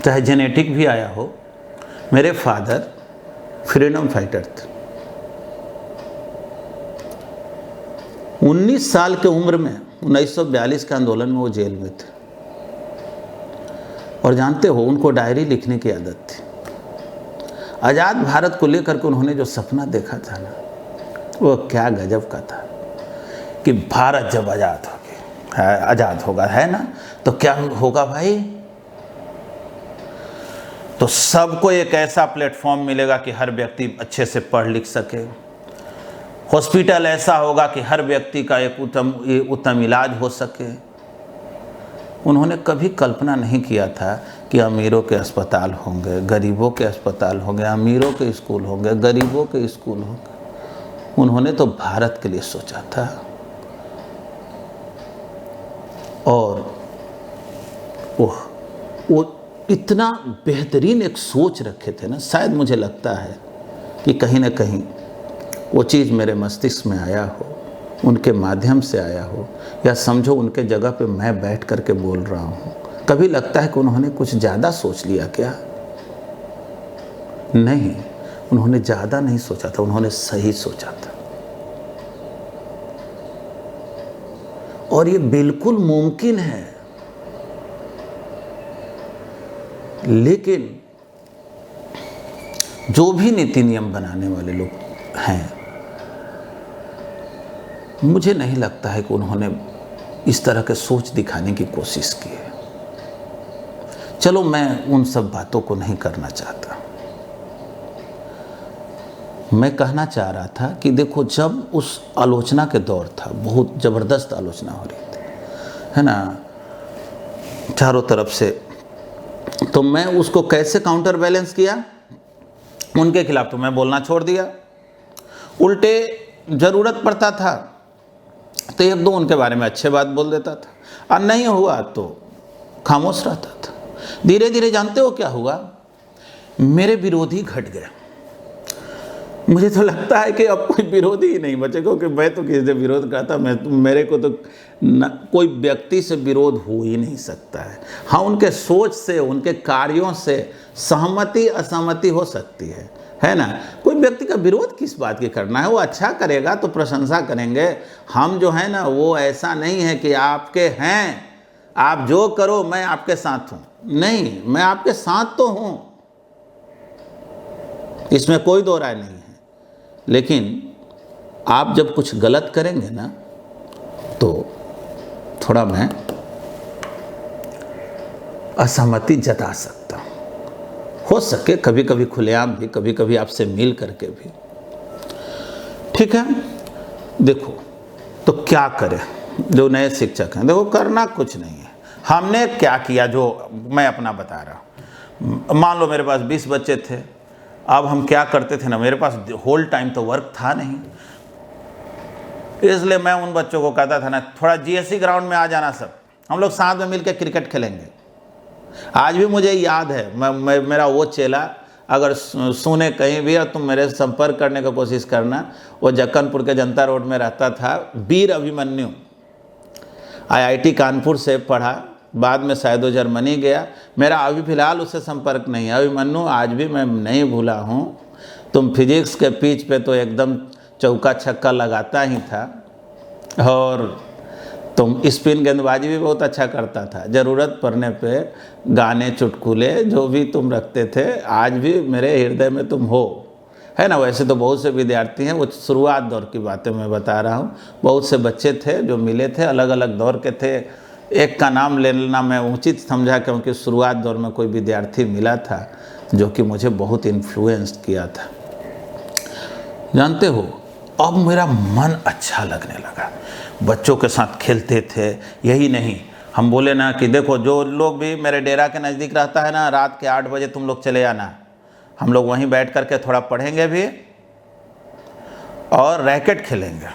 चाहे जेनेटिक भी आया हो। मेरे फादर फ्रीडम फाइटर थे। 19 साल के उम्र में 1942 के आंदोलन में वो जेल में थे। और जानते हो, उनको डायरी लिखने की आदत थी। आज़ाद भारत को लेकर के उन्होंने जो सपना देखा था ना, वो क्या गजब का था कि भारत जब आज़ाद होगा, है ना, तो क्या होगा भाई, तो सबको एक ऐसा प्लेटफॉर्म मिलेगा कि हर व्यक्ति अच्छे से पढ़ लिख सके। हॉस्पिटल ऐसा होगा कि हर व्यक्ति का एक उत्तम इलाज हो सके। उन्होंने कभी कल्पना नहीं किया था कि अमीरों के अस्पताल होंगे, गरीबों के अस्पताल होंगे, अमीरों के स्कूल होंगे, गरीबों के स्कूल होंगे। उन्होंने तो भारत के लिए सोचा था। और वो इतना बेहतरीन एक सोच रखे थे ना, शायद मुझे लगता है कि कहीं ना कहीं वो चीज़ मेरे मस्तिष्क में आया हो, उनके माध्यम से आया हो, या समझो उनके जगह पे मैं बैठ कर के बोल रहा हूँ। कभी लगता है कि उन्होंने कुछ ज़्यादा सोच लिया क्या? नहीं, उन्होंने ज़्यादा नहीं सोचा था, उन्होंने सही सोचा था। और ये बिल्कुल मुमकिन है। लेकिन जो भी नीति नियम बनाने वाले लोग हैं, मुझे नहीं लगता है कि उन्होंने इस तरह के सोच दिखाने की कोशिश की है। चलो, मैं उन सब बातों को नहीं करना चाहता। मैं कहना चाह रहा था कि देखो, जब उस आलोचना के दौर था, बहुत ज़बरदस्त आलोचना हो रही थी, है ना, चारों तरफ से, तो मैं उसको कैसे काउंटर बैलेंस किया? उनके खिलाफ तो मैं बोलना छोड़ दिया। उल्टे ज़रूरत पड़ता था तो एक दो उनके बारे में अच्छे बात बोल देता था, और नहीं हुआ तो खामोश रहता था। धीरे धीरे जानते हो क्या हुआ? मेरे विरोधी घट गए। मुझे तो लगता है कि अब कोई विरोधी ही नहीं बचे, क्योंकि मैं तो किसी से विरोध करता, मेरे को तो कोई व्यक्ति से विरोध हो ही नहीं सकता है। हाँ, उनके सोच से, उनके कार्यों से सहमति असहमति हो सकती है ना। कोई व्यक्ति का विरोध किस बात की करना है, वो अच्छा करेगा तो प्रशंसा करेंगे। हम जो है ना वो ऐसा नहीं है कि आपके हैं, आप जो करो मैं आपके साथ हूँ, नहीं, मैं आपके साथ तो हूँ, इसमें कोई दो राय नहीं है। लेकिन आप जब कुछ गलत करेंगे ना तो थोड़ा मैं असहमति जता सकता हूँ, हो सके कभी कभी खुलेआम भी, कभी कभी आपसे मिल करके भी, ठीक है। देखो तो क्या करें जो नए शिक्षक हैं, देखो करना कुछ नहीं है। हमने क्या किया, जो मैं अपना बता रहा हूँ। मान लो मेरे पास 20 बच्चे थे, अब हम क्या करते थे ना, मेरे पास होल टाइम तो वर्क था नहीं, इसलिए मैं उन बच्चों को कहता था ना, थोड़ा जीएससी ग्राउंड में आ जाना, सब हम लोग साथ में मिलकर क्रिकेट खेलेंगे। आज भी मुझे याद है, मेरा वो चेला अगर सुने कहीं भी और तुम मेरे से संपर्क करने का कोशिश करना, वो जक्कनपुर के जनता रोड में रहता था, वीर अभिमन्यु, IIT कानपुर से पढ़ा, बाद में शायद वो जर्मनी गया। मेरा अभी फ़िलहाल उससे संपर्क नहीं है। अभिमन्यु, आज भी मैं नहीं भूला हूँ, तुम फिजिक्स के पिच पे तो एकदम चौका छक्का लगाता ही था, और तुम स्पिन गेंदबाजी भी बहुत अच्छा करता था। ज़रूरत पड़ने पे गाने चुटकुले जो भी तुम रखते थे, आज भी मेरे हृदय में तुम हो, है ना। वैसे तो बहुत से विद्यार्थी हैं, वो शुरुआत दौर की बातें मैं बता रहा हूँ। बहुत से बच्चे थे जो मिले थे, अलग अलग दौर के थे। एक का नाम ले लेना मैं उचित समझा, क्योंकि शुरुआत दौर में कोई विद्यार्थी मिला था जो कि मुझे बहुत इन्फ्लुएंस किया था। जानते हो, अब मेरा मन अच्छा लगने लगा, बच्चों के साथ खेलते थे। यही नहीं, हम बोले ना कि देखो, जो लोग भी मेरे डेरा के नज़दीक रहता है ना, रात के 8 बजे तुम लोग चले आना, हम लोग वहीं बैठ करके थोड़ा पढ़ेंगे भी और रैकेट खेलेंगे।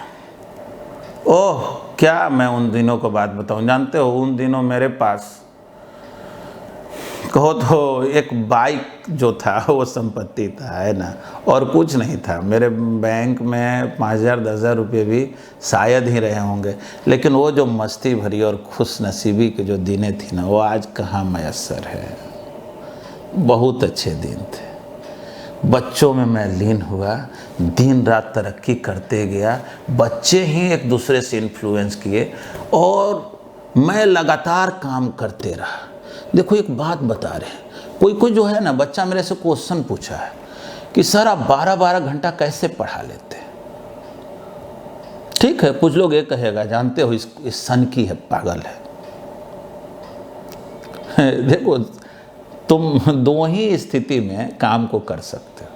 ओह, क्या मैं उन दिनों को बात बताऊं। जानते हो, उन दिनों मेरे पास कहो तो एक बाइक जो था वो संपत्ति था, है ना, और कुछ नहीं था। मेरे बैंक में 5,000 10,000 रुपये भी शायद ही रहे होंगे। लेकिन वो जो मस्ती भरी और खुश नसीबी के जो दिनें थी ना, वो आज कहाँ मैसर है। बहुत अच्छे दिन थे। बच्चों में मैं लीन हुआ, दिन रात तरक्की करते गया, बच्चे ही एक दूसरे से इन्फ्लुएंस किए और मैं लगातार काम करते रहा। देखो, एक बात बता रहे हैं, कोई जो है ना, बच्चा मेरे से क्वेश्चन पूछा है कि सर आप 12-12 घंटा कैसे पढ़ा लेते हैं। ठीक है, कुछ लोग ये कहेगा, जानते हो इस सन की है, पागल है। देखो, तुम दो ही स्थिति में काम को कर सकते हो,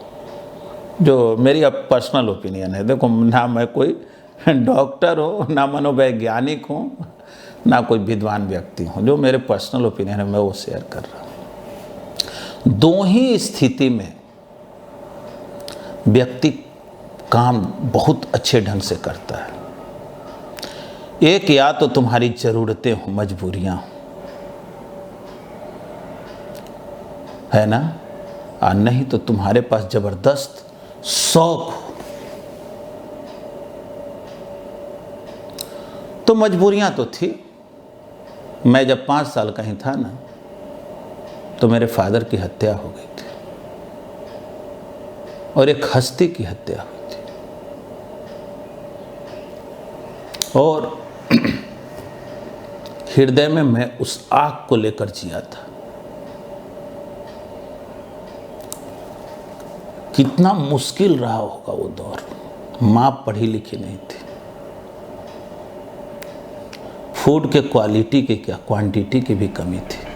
जो मेरी अब पर्सनल ओपिनियन है। देखो, ना मैं कोई डॉक्टर हो, ना मनोवैज्ञानिक हूँ, ना कोई विद्वान व्यक्ति हूँ, जो मेरे पर्सनल ओपिनियन है मैं वो शेयर कर रहा हूँ। दो ही स्थिति में व्यक्ति काम बहुत अच्छे ढंग से करता है। एक, या तो तुम्हारी ज़रूरतें हो, मजबूरियाँ हो, है ना, और नहीं तो तुम्हारे पास ज़बरदस्त शौक हो। तो मजबूरियां तो थी। मैं जब 5 साल का ही था ना, तो मेरे फादर की हत्या हो गई थी और एक हस्ती की हत्या हुई थी, और हृदय में मैं उस आग को लेकर जिया था। कितना मुश्किल रहा होगा वो दौर। माँ पढ़ी लिखी नहीं थी, फूड के क्वालिटी की क्या क्वांटिटी की भी कमी थी।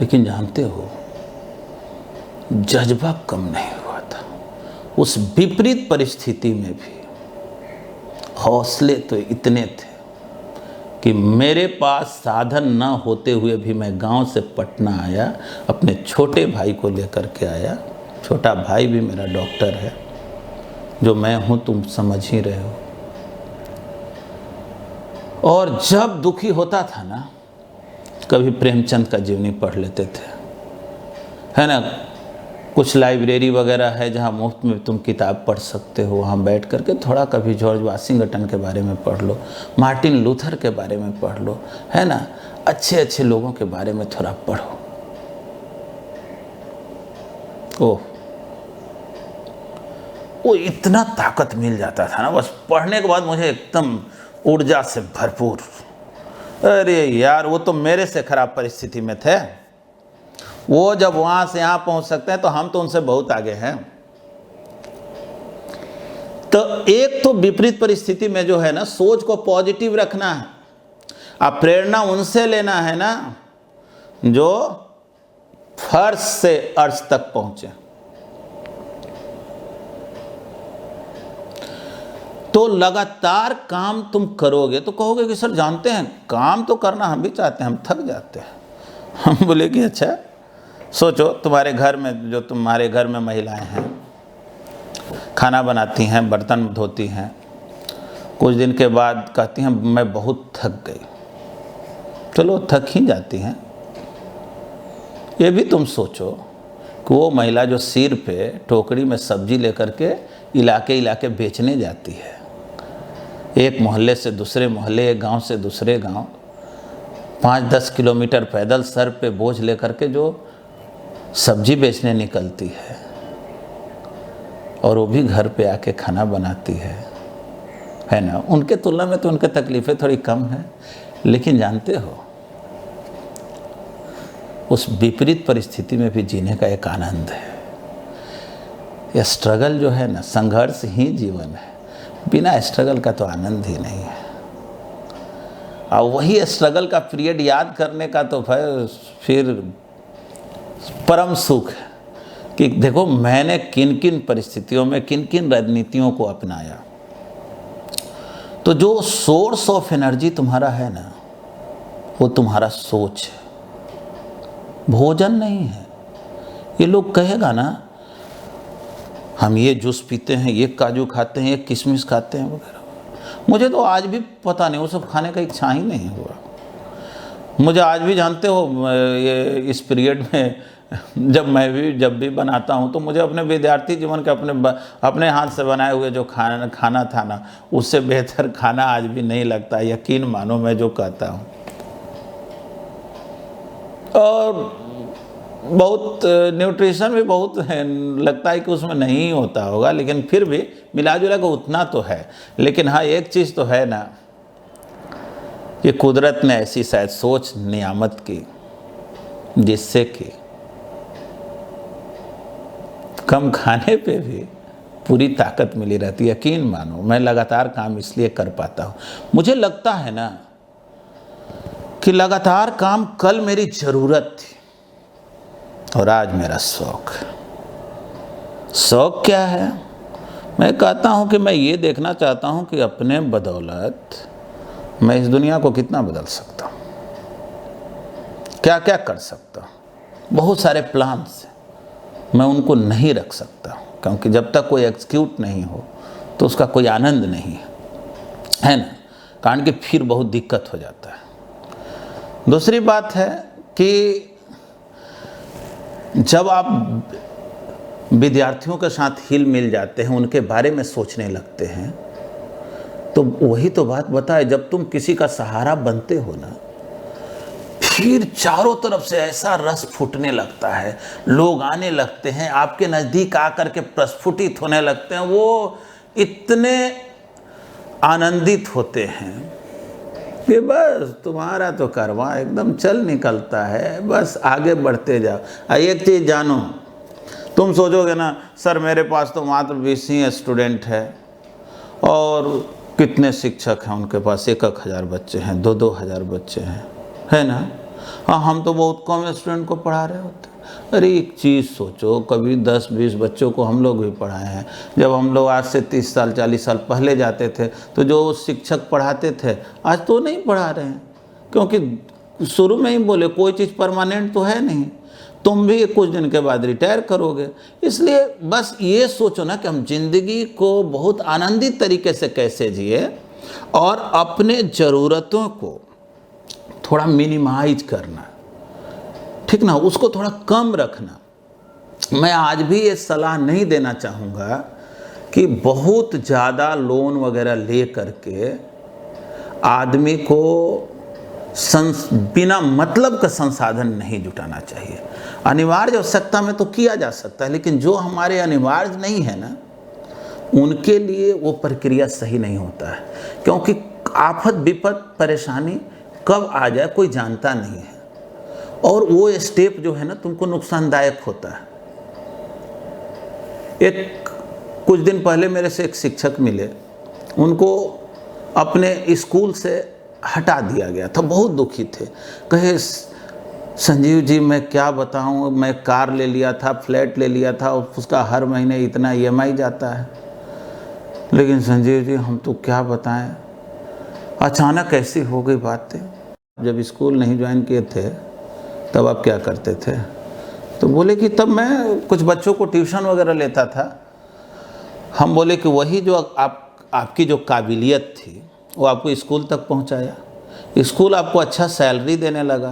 लेकिन जानते हो, जज्बा कम नहीं हुआ था। उस विपरीत परिस्थिति में भी हौसले तो इतने थे कि मेरे पास साधन न होते हुए भी मैं गांव से पटना आया, अपने छोटे भाई को लेकर के आया। छोटा भाई भी मेरा डॉक्टर है, जो मैं हूं तुम समझ ही रहे हो। और जब दुखी होता था ना, कभी प्रेमचंद का जीवनी पढ़ लेते थे, है ना, कुछ लाइब्रेरी वगैरह है जहाँ मुफ्त में तुम किताब पढ़ सकते हो, वहाँ बैठ करके थोड़ा कभी जॉर्ज वाशिंगटन के बारे में पढ़ लो, मार्टिन लूथर के बारे में पढ़ लो, है ना, अच्छे अच्छे लोगों के बारे में थोड़ा पढ़ो। ओह, वो इतना ताकत मिल जाता था ना, बस पढ़ने के बाद मुझे एकदम ऊर्जा से भरपूर। अरे यार, वो तो मेरे से खराब परिस्थिति में थे, वो जब वहां से यहां पहुंच सकते हैं तो हम तो उनसे बहुत आगे हैं। तो एक तो विपरीत परिस्थिति में जो है ना, सोच को पॉजिटिव रखना है। अब प्रेरणा उनसे लेना है ना जो फर्श से अर्श तक पहुंचे। तो लगातार काम तुम करोगे तो कहोगे कि सर जानते हैं काम तो करना हम भी चाहते हैं, हम थक जाते हैं। हम बोले कि अच्छा सोचो, तुम्हारे घर में जो तुम्हारे घर में महिलाएं हैं, खाना बनाती हैं, बर्तन धोती हैं, कुछ दिन के बाद कहती हैं मैं बहुत थक गई। चलो थक ही जाती हैं। ये भी तुम सोचो कि वो महिला जो सिर पे टोकरी में सब्जी लेकर के इलाके इलाके बेचने जाती है, एक मोहल्ले से दूसरे मोहल्ले, एक गांव से दूसरे गांव, 5-10 किलोमीटर पैदल सर पे बोझ लेकर के जो सब्जी बेचने निकलती है, और वो भी घर पे आके खाना बनाती है ना। उनके तुलना में तो उनकी तकलीफ़ें थोड़ी कम है, लेकिन जानते हो उस विपरीत परिस्थिति में भी जीने का एक आनंद है। यह स्ट्रगल जो है ना, संघर्ष ही जीवन है, बिना स्ट्रगल का तो आनंद ही नहीं है। और वही स्ट्रगल का पीरियड याद करने का तो फिर परम सुख है कि देखो मैंने किन किन परिस्थितियों में किन किन रणनीतियों को अपनाया। तो जो सोर्स ऑफ एनर्जी तुम्हारा है ना, वो तुम्हारा सोच है, भोजन नहीं है। ये लोग कहेगा ना हम ये जूस पीते हैं, ये काजू खाते हैं, ये किशमिश खाते हैं वगैरह, मुझे तो आज भी पता नहीं, वो सब खाने का इच्छा ही नहीं हुआ। मुझे आज भी जानते हो ये इस पीरियड में जब भी बनाता हूँ तो मुझे अपने विद्यार्थी जीवन के अपने हाथ से बनाए हुए जो खाना था ना, उससे बेहतर खाना आज भी नहीं लगता, यकीन मानो मैं जो कहता हूँ। और बहुत न्यूट्रिशन भी बहुत है, लगता है कि उसमें नहीं होता होगा, लेकिन फिर भी मिला जुला के उतना तो है। लेकिन हाँ, एक चीज़ तो है ना कि कुदरत ने ऐसी शायद सोच नियामत की जिससे कि कम खाने पे भी पूरी ताकत मिली रहती है। यकीन मानो मैं लगातार काम इसलिए कर पाता हूँ, मुझे लगता है ना कि लगातार काम कल मेरी ज़रूरत थी और आज मेरा शौक। शौक क्या है? मैं कहता हूँ कि मैं ये देखना चाहता हूँ कि अपने बदौलत मैं इस दुनिया को कितना बदल सकता हूँ, क्या क्या कर सकता हूँ। बहुत सारे प्लान्स हैं, मैं उनको नहीं रख सकता, क्योंकि जब तक कोई एग्जीक्यूट नहीं हो तो उसका कोई आनंद नहीं है ना, कारण कि फिर बहुत दिक्कत हो जाता है। दूसरी बात है कि जब आप विद्यार्थियों के साथ हिल मिल जाते हैं, उनके बारे में सोचने लगते हैं, तो वही तो बात बताए, जब तुम किसी का सहारा बनते हो ना, फिर चारों तरफ से ऐसा रस फूटने लगता है, लोग आने लगते हैं, आपके नज़दीक आकर के प्रस्फुटित होने लगते हैं, वो इतने आनंदित होते हैं कि बस तुम्हारा तो कारवां एकदम चल निकलता है, बस आगे बढ़ते जाओ। एक चीज़ जानो, तुम सोचोगे ना सर मेरे पास तो मात्र 20 ही स्टूडेंट है और कितने शिक्षक हैं उनके पास, 1-1 हज़ार बच्चे हैं, 2-2 हज़ार बच्चे हैं, है ना। हाँ, हम तो बहुत कम स्टूडेंट को पढ़ा रहे होते। अरे एक चीज़ सोचो, कभी 10-20 बच्चों को हम लोग भी पढ़ाए हैं। जब हम लोग आज से 30 साल 40 साल पहले जाते थे तो जो शिक्षक पढ़ाते थे आज तो नहीं पढ़ा रहे हैं, क्योंकि शुरू में ही बोले कोई चीज़ परमानेंट तो है नहीं, तुम भी कुछ दिन के बाद रिटायर करोगे। इसलिए बस ये सोचो ना कि हम जिंदगी को बहुत आनंदित तरीके से कैसे जिए और अपने ज़रूरतों को थोड़ा मिनिमाइज करना, ठीक ना, उसको थोड़ा कम रखना, मैं आज भी ये सलाह नहीं देना चाहूँगा कि बहुत ज़्यादा लोन वगैरह ले करके आदमी को बिना मतलब का संसाधन नहीं जुटाना चाहिए। अनिवार्य आवश्यकता में तो किया जा सकता है, लेकिन जो हमारे अनिवार्य नहीं है ना, उनके लिए वो प्रक्रिया सही नहीं होता है, क्योंकि आफत विपत परेशानी कब आ जाए कोई जानता नहीं है, और वो स्टेप जो है ना तुमको नुकसानदायक होता है। कुछ दिन पहले मेरे से एक शिक्षक मिले, उनको अपने स्कूल से हटा दिया गया था, बहुत दुखी थे। कहे संजीव जी मैं क्या बताऊं, मैं कार ले लिया था, फ्लैट ले लिया था, उसका हर महीने इतना EMI जाता है, लेकिन संजीव जी हम तो क्या बताएं, अचानक ऐसी हो गई बातें। जब स्कूल नहीं ज्वाइन किए थे तब आप क्या करते थे? तो बोले कि तब मैं कुछ बच्चों को ट्यूशन वगैरह लेता था। हम बोले कि वही जो आपकी जो काबिलियत थी वो आपको स्कूल तक पहुंचाया, स्कूल आपको अच्छा सैलरी देने लगा,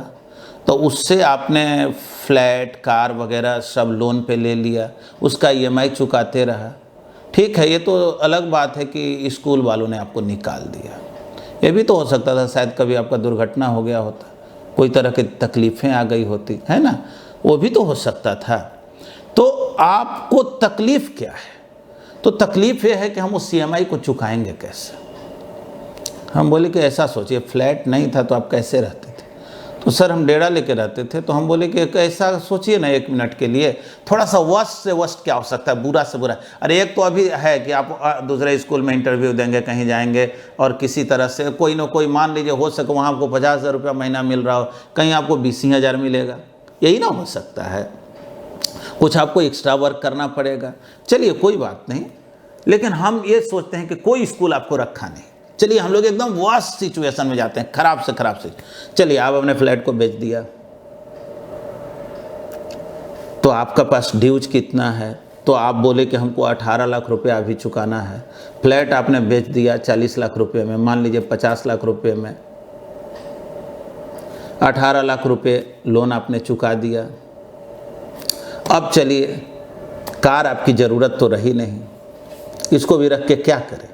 तो उससे आपने फ्लैट कार वगैरह सब लोन पे ले लिया, उसका EMI चुकाते रहा। ठीक है, ये तो अलग बात है कि स्कूल वालों ने आपको निकाल दिया। ये भी तो हो सकता था शायद कभी आपका दुर्घटना हो गया होता, कोई तरह की तकलीफ़ें आ गई होती, है ना, वो भी तो हो सकता था। तो आपको तकलीफ़ क्या है? तो तकलीफ़ ये है कि हम उस EMI को चुकाएंगे कैसे। हम बोले कि ऐसा सोचिए, फ्लैट नहीं था तो आप कैसे रहते थे? तो सर हम डेरा लेके रहते थे। तो हम बोले कि ऐसा सोचिए ना 1 मिनट के लिए, थोड़ा सा वर्स्ट से वर्स्ट क्या हो सकता है, बुरा से बुरा। अरे एक तो अभी है कि आप दूसरे स्कूल में इंटरव्यू देंगे, कहीं जाएंगे और किसी तरह से कोई ना कोई, मान लीजिए हो सके वहाँ आपको 50,000 रुपया महीना मिल रहा हो, कहीं आपको 20,000 मिलेगा, यही ना हो सकता है। कुछ आपको एक्स्ट्रा वर्क करना पड़ेगा, चलिए कोई बात नहीं। लेकिन हम ये सोचते हैं कि कोई स्कूल आपको रखा नहीं, चलिए हम लोग एकदम वर्स्ट सिचुएशन में जाते हैं, खराब से खराब से। चलिए आप अपने फ्लैट को बेच दिया, तो आपका पास ड्यूज कितना है? तो आप बोले कि हमको 18 लाख रुपया अभी चुकाना है। फ्लैट आपने बेच दिया 40 लाख रुपये में, मान लीजिए 50 लाख रुपये में, 18 लाख रुपये लोन आपने चुका दिया। अब चलिए कार आपकी ज़रूरत तो रही नहीं, इसको भी रख के क्या करें?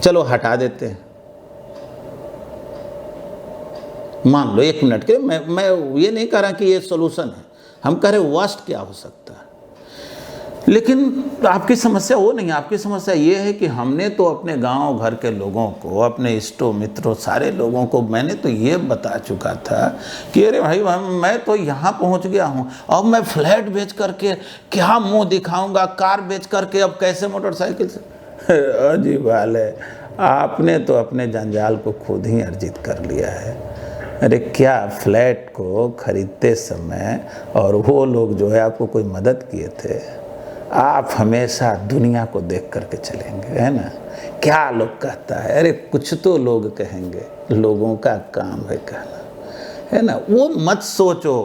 चलो हटा देते हैं। मान लो 1 मिनट के, मैं ये नहीं कह रहा कि ये सोल्यूशन है, हम कह रहे वर्स्ट क्या हो सकता है। लेकिन आपकी समस्या वो नहीं है, आपकी समस्या ये है कि हमने तो अपने गांव घर के लोगों को, अपने इष्टों मित्रों सारे लोगों को मैंने तो ये बता चुका था कि अरे भाई मैं तो यहाँ पहुँच गया हूँ, अब मैं फ्लैट बेच करके क्या मुंह दिखाऊंगा, कार बेच करके अब कैसे मोटरसाइकिल से। अजीब हाल है, आपने तो अपने जंजाल को खुद ही अर्जित कर लिया है। अरे क्या फ्लैट को खरीदते समय और वो लोग जो है आपको कोई मदद किए थे? आप हमेशा दुनिया को देख करके चलेंगे, है ना। क्या लोग कहता है, अरे कुछ तो लोग कहेंगे, लोगों का काम है कहना, है ना, वो मत सोचो।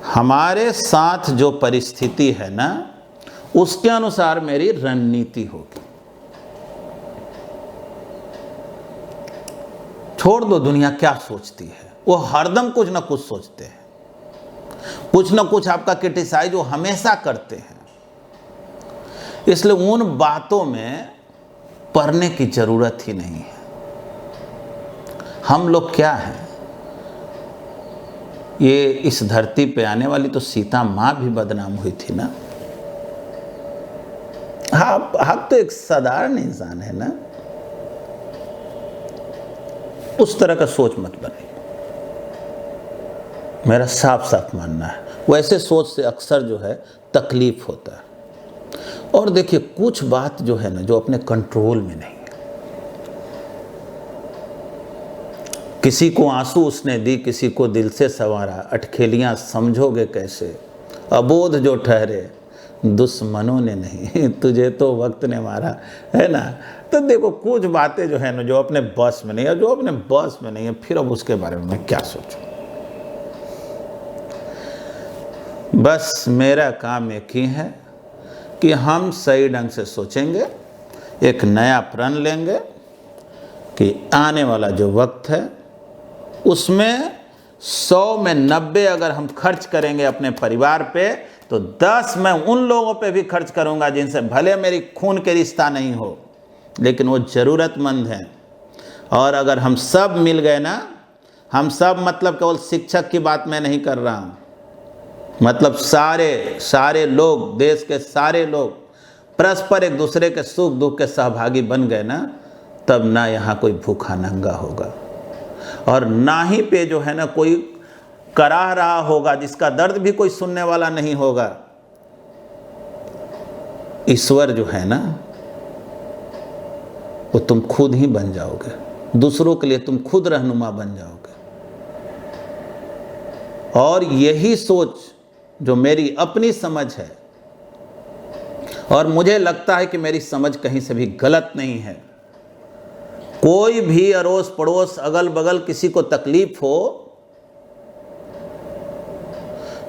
हमारे साथ जो परिस्थिति है ना, उसके अनुसार मेरी रणनीति होगी। छोड़ दो दुनिया क्या सोचती है, वो हरदम कुछ ना कुछ सोचते हैं, कुछ ना कुछ आपका क्रिटिसाइज वो हमेशा करते हैं। इसलिए उन बातों में पढ़ने की जरूरत ही नहीं है। हम लोग क्या हैं, ये इस धरती पे आने वाली तो सीता माँ भी बदनाम हुई थी ना। आप तो एक साधारण इंसान है ना, उस तरह का सोच मत बने, मेरा साफ साफ मानना है। वैसे सोच से अक्सर जो है तकलीफ होता है। और देखिए कुछ बात जो है ना, जो अपने कंट्रोल में नहीं है। किसी को आंसू उसने दी, किसी को दिल से संवारा, अटखेलियां समझोगे कैसे, अबोध जो ठहरे दुश्मनों ने नहीं, तुझे तो वक्त ने मारा, है ना। तो देखो कुछ बातें जो है ना, जो अपने बस में नहीं है, जो अपने बस में नहीं है, फिर अब उसके बारे में मैं क्या सोचूं। बस मेरा काम एक ही है कि हम सही ढंग से सोचेंगे, एक नया प्रण लेंगे कि आने वाला जो वक्त है उसमें 100 में 90 अगर हम खर्च करेंगे अपने परिवार पे, तो 10 मैं उन लोगों पे भी खर्च करूंगा जिनसे भले मेरी खून के रिश्ता नहीं हो, लेकिन वो ज़रूरतमंद हैं। और अगर हम सब मिल गए ना, हम सब मतलब केवल शिक्षक की बात मैं नहीं कर रहा हूँ, मतलब सारे लोग, देश के सारे लोग परस्पर एक दूसरे के सुख दुख के सहभागी बन गए ना, तब ना यहाँ कोई भूखा नंगा होगा, और ना ही पे जो है ना कोई कराह रहा होगा जिसका दर्द भी कोई सुनने वाला नहीं होगा। ईश्वर जो है ना वो तुम खुद ही बन जाओगे, दूसरों के लिए तुम खुद रहनुमा बन जाओगे। और यही सोच जो मेरी अपनी समझ है, और मुझे लगता है कि मेरी समझ कहीं से भी गलत नहीं है। कोई भी अड़ोस पड़ोस अगल बगल किसी को तकलीफ हो,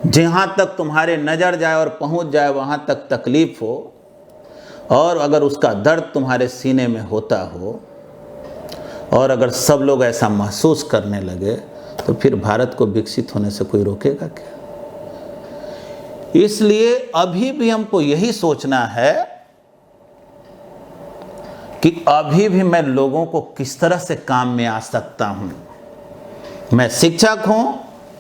जहां तक तुम्हारे नजर जाए और पहुंच जाए वहां तक तकलीफ हो, और अगर उसका दर्द तुम्हारे सीने में होता हो, और अगर सब लोग ऐसा महसूस करने लगे, तो फिर भारत को विकसित होने से कोई रोकेगा क्या? इसलिए अभी भी हमको यही सोचना है कि अभी भी मैं लोगों को किस तरह से काम में आ सकता हूं। मैं शिक्षक हूं,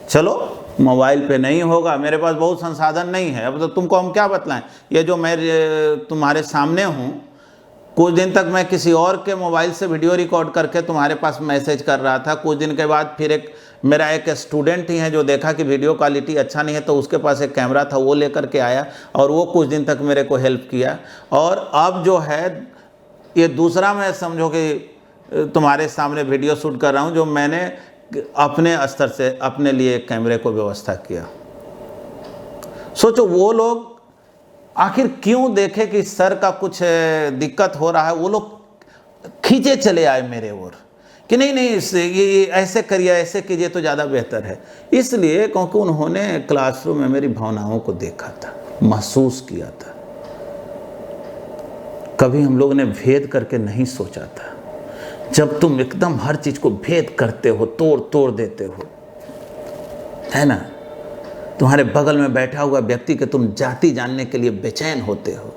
चलो मोबाइल पे नहीं होगा, मेरे पास बहुत संसाधन नहीं है, अब तो तुमको हम क्या बतलाएं। ये जो मैं तुम्हारे सामने हूं, कुछ दिन तक मैं किसी और के मोबाइल से वीडियो रिकॉर्ड करके तुम्हारे पास मैसेज कर रहा था। कुछ दिन के बाद फिर मेरा एक स्टूडेंट ही है जो देखा कि वीडियो क्वालिटी अच्छा नहीं है, तो उसके पास एक कैमरा था, वो लेकर के आया और वो कुछ दिन तक मेरे को हेल्प किया। और अब जो है ये दूसरा, मैं समझो कि तुम्हारे सामने वीडियो शूट कर रहा हूँ, जो मैंने अपने स्तर से अपने लिए एक कैमरे को व्यवस्था किया। सोचो वो लोग आखिर क्यों देखे कि सर का कुछ दिक्कत हो रहा है, वो लोग खींचे चले आए मेरे ओर कि नहीं ये ऐसे करिए, ऐसे कीजिए तो ज़्यादा बेहतर है। इसलिए क्योंकि उन्होंने क्लासरूम में मेरी भावनाओं को देखा था, महसूस किया था। कभी हम लोग ने भेद करके नहीं सोचा था। जब तुम एकदम हर चीज़ को भेद करते हो, तोड़ देते हो, है ना, तुम्हारे बगल में बैठा हुआ व्यक्ति के तुम जाति जानने के लिए बेचैन होते हो,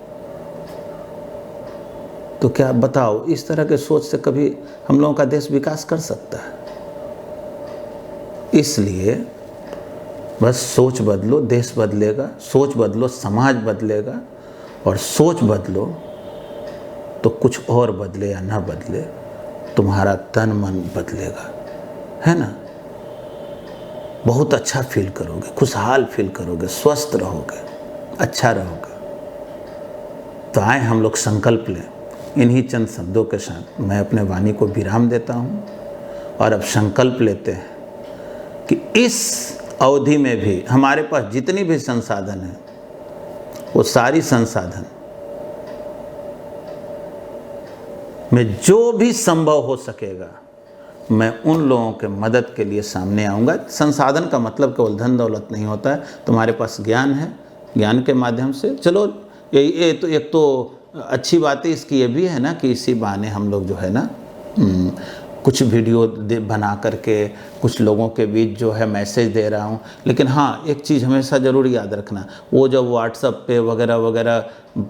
तो क्या बताओ, इस तरह के सोच से कभी हम लोगों का देश विकास कर सकता है? इसलिए बस सोच बदलो, देश बदलेगा। सोच बदलो, समाज बदलेगा। और सोच बदलो तो कुछ और बदले या ना बदले, तुम्हारा तन मन बदलेगा, है ना। बहुत अच्छा फील करोगे, खुशहाल फील करोगे, स्वस्थ रहोगे, अच्छा रहोगे। तो आए हम लोग संकल्प लें। इन्हीं चंद शब्दों के साथ मैं अपने वाणी को विराम देता हूँ, और अब संकल्प लेते हैं कि इस अवधि में भी हमारे पास जितनी भी संसाधन है, वो सारी संसाधन में जो भी संभव हो सकेगा, मैं उन लोगों के मदद के लिए सामने आऊँगा। संसाधन का मतलब केवल धन दौलत नहीं होता है। तुम्हारे पास ज्ञान है, ज्ञान के माध्यम से चलो, ये तो एक तो अच्छी बात है इसकी ये भी है ना कि इसी बहाने हम लोग जो है ना कुछ वीडियो बना करके कुछ लोगों के बीच जो है मैसेज दे रहा हूँ। लेकिन हाँ, एक चीज़ हमेशा ज़रूर याद रखना, वो जब व्हाट्सएप पे वगैरह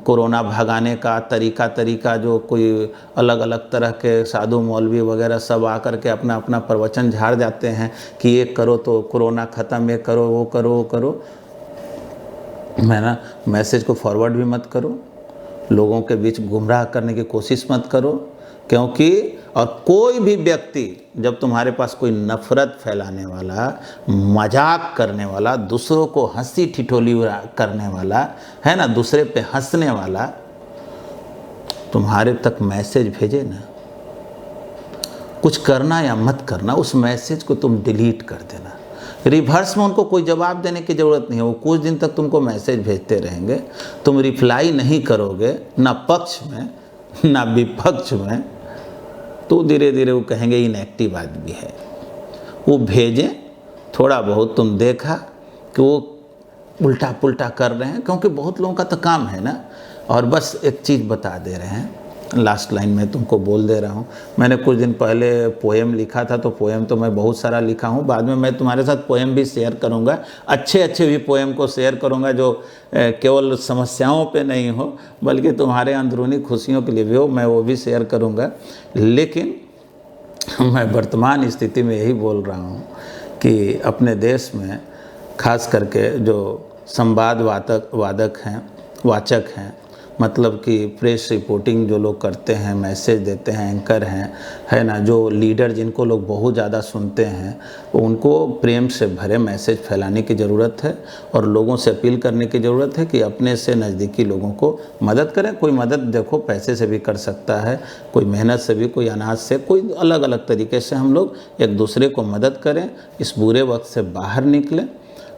कोरोना भगाने का तरीका जो कोई अलग अलग तरह के साधु मौलवी वगैरह सब आकर के अपना अपना प्रवचन झाड़ जाते हैं कि ये करो तो कोरोना ख़त्म, ये करो वो करो, मैं ना मैसेज को फॉरवर्ड भी मत करो, लोगों के बीच गुमराह करने की कोशिश मत करो। क्योंकि और कोई भी व्यक्ति जब तुम्हारे पास कोई नफ़रत फैलाने वाला, मजाक करने वाला, दूसरों को हंसी ठिठोली करने वाला, है ना, दूसरे पे हंसने वाला तुम्हारे तक मैसेज भेजे ना, कुछ करना या मत करना, उस मैसेज को तुम डिलीट कर देना। रिवर्स में उनको कोई जवाब देने की ज़रूरत नहीं है। वो कुछ दिन तक तुमको मैसेज भेजते रहेंगे, तुम रिप्लाई नहीं करोगे, ना पक्ष में ना विपक्ष में, तो धीरे धीरे वो कहेंगे इनएक्टिव आदमी है। वो भेजें, थोड़ा बहुत तुम देखा कि वो उल्टा पुल्टा कर रहे हैं, क्योंकि बहुत लोगों का तो काम है ना, और बस एक चीज़ बता दे रहे हैं लास्ट लाइन में तुमको बोल दे रहा हूँ। मैंने कुछ दिन पहले पोएम लिखा था, तो पोएम तो मैं बहुत सारा लिखा हूँ, बाद में मैं तुम्हारे साथ पोएम भी शेयर करूँगा, अच्छे अच्छे भी पोएम को शेयर करूँगा जो केवल समस्याओं पे नहीं हो बल्कि तुम्हारे अंदरूनी खुशियों के लिए भी हो, मैं वो भी शेयर करूँगा। लेकिन मैं वर्तमान स्थिति में यही बोल रहा हूँ कि अपने देश में खास करके जो संवाद वाचक हैं, मतलब कि प्रेस रिपोर्टिंग जो लोग करते हैं, मैसेज देते हैं, एंकर हैं, है ना, जो लीडर जिनको लोग बहुत ज़्यादा सुनते हैं, उनको प्रेम से भरे मैसेज फैलाने की ज़रूरत है और लोगों से अपील करने की ज़रूरत है कि अपने से नज़दीकी लोगों को मदद करें। कोई मदद देखो पैसे से भी कर सकता है, कोई मेहनत से भी, कोई अनाज से, कोई अलग अलग तरीके से हम लोग एक दूसरे को मदद करें, इस बुरे वक्त से बाहर निकलें।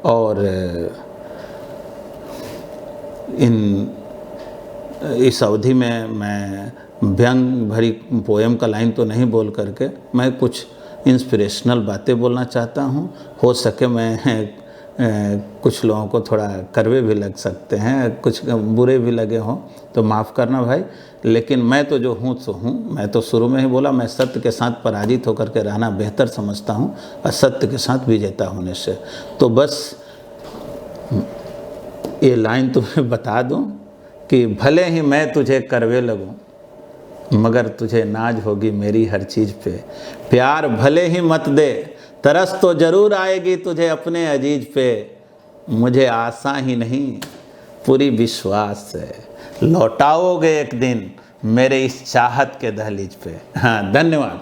और इस अवधि में मैं व्यंग भरी पोएम का लाइन तो नहीं बोल करके मैं कुछ इंस्पिरेशनल बातें बोलना चाहता हूँ। हो सके मैं कुछ लोगों को थोड़ा कड़वे भी लग सकते हैं, कुछ बुरे भी लगे हों तो माफ़ करना भाई, लेकिन मैं तो जो हूँ सो हूँ। मैं तो शुरू में ही बोला, मैं सत्य के साथ पराजित होकर के रहना बेहतर समझता हूँ असत्य के साथ विजेता होने से। तो बस ये लाइन तुम्हें बता दूँ कि भले ही मैं तुझे कड़वे लगूं मगर तुझे नाज होगी मेरी हर चीज़ पे। प्यार भले ही मत दे, तरस तो ज़रूर आएगी तुझे अपने अजीज पे। मुझे आशा ही नहीं पूरी विश्वास से लौटाओगे एक दिन मेरे इस चाहत के दहलीज पे। हाँ, धन्यवाद।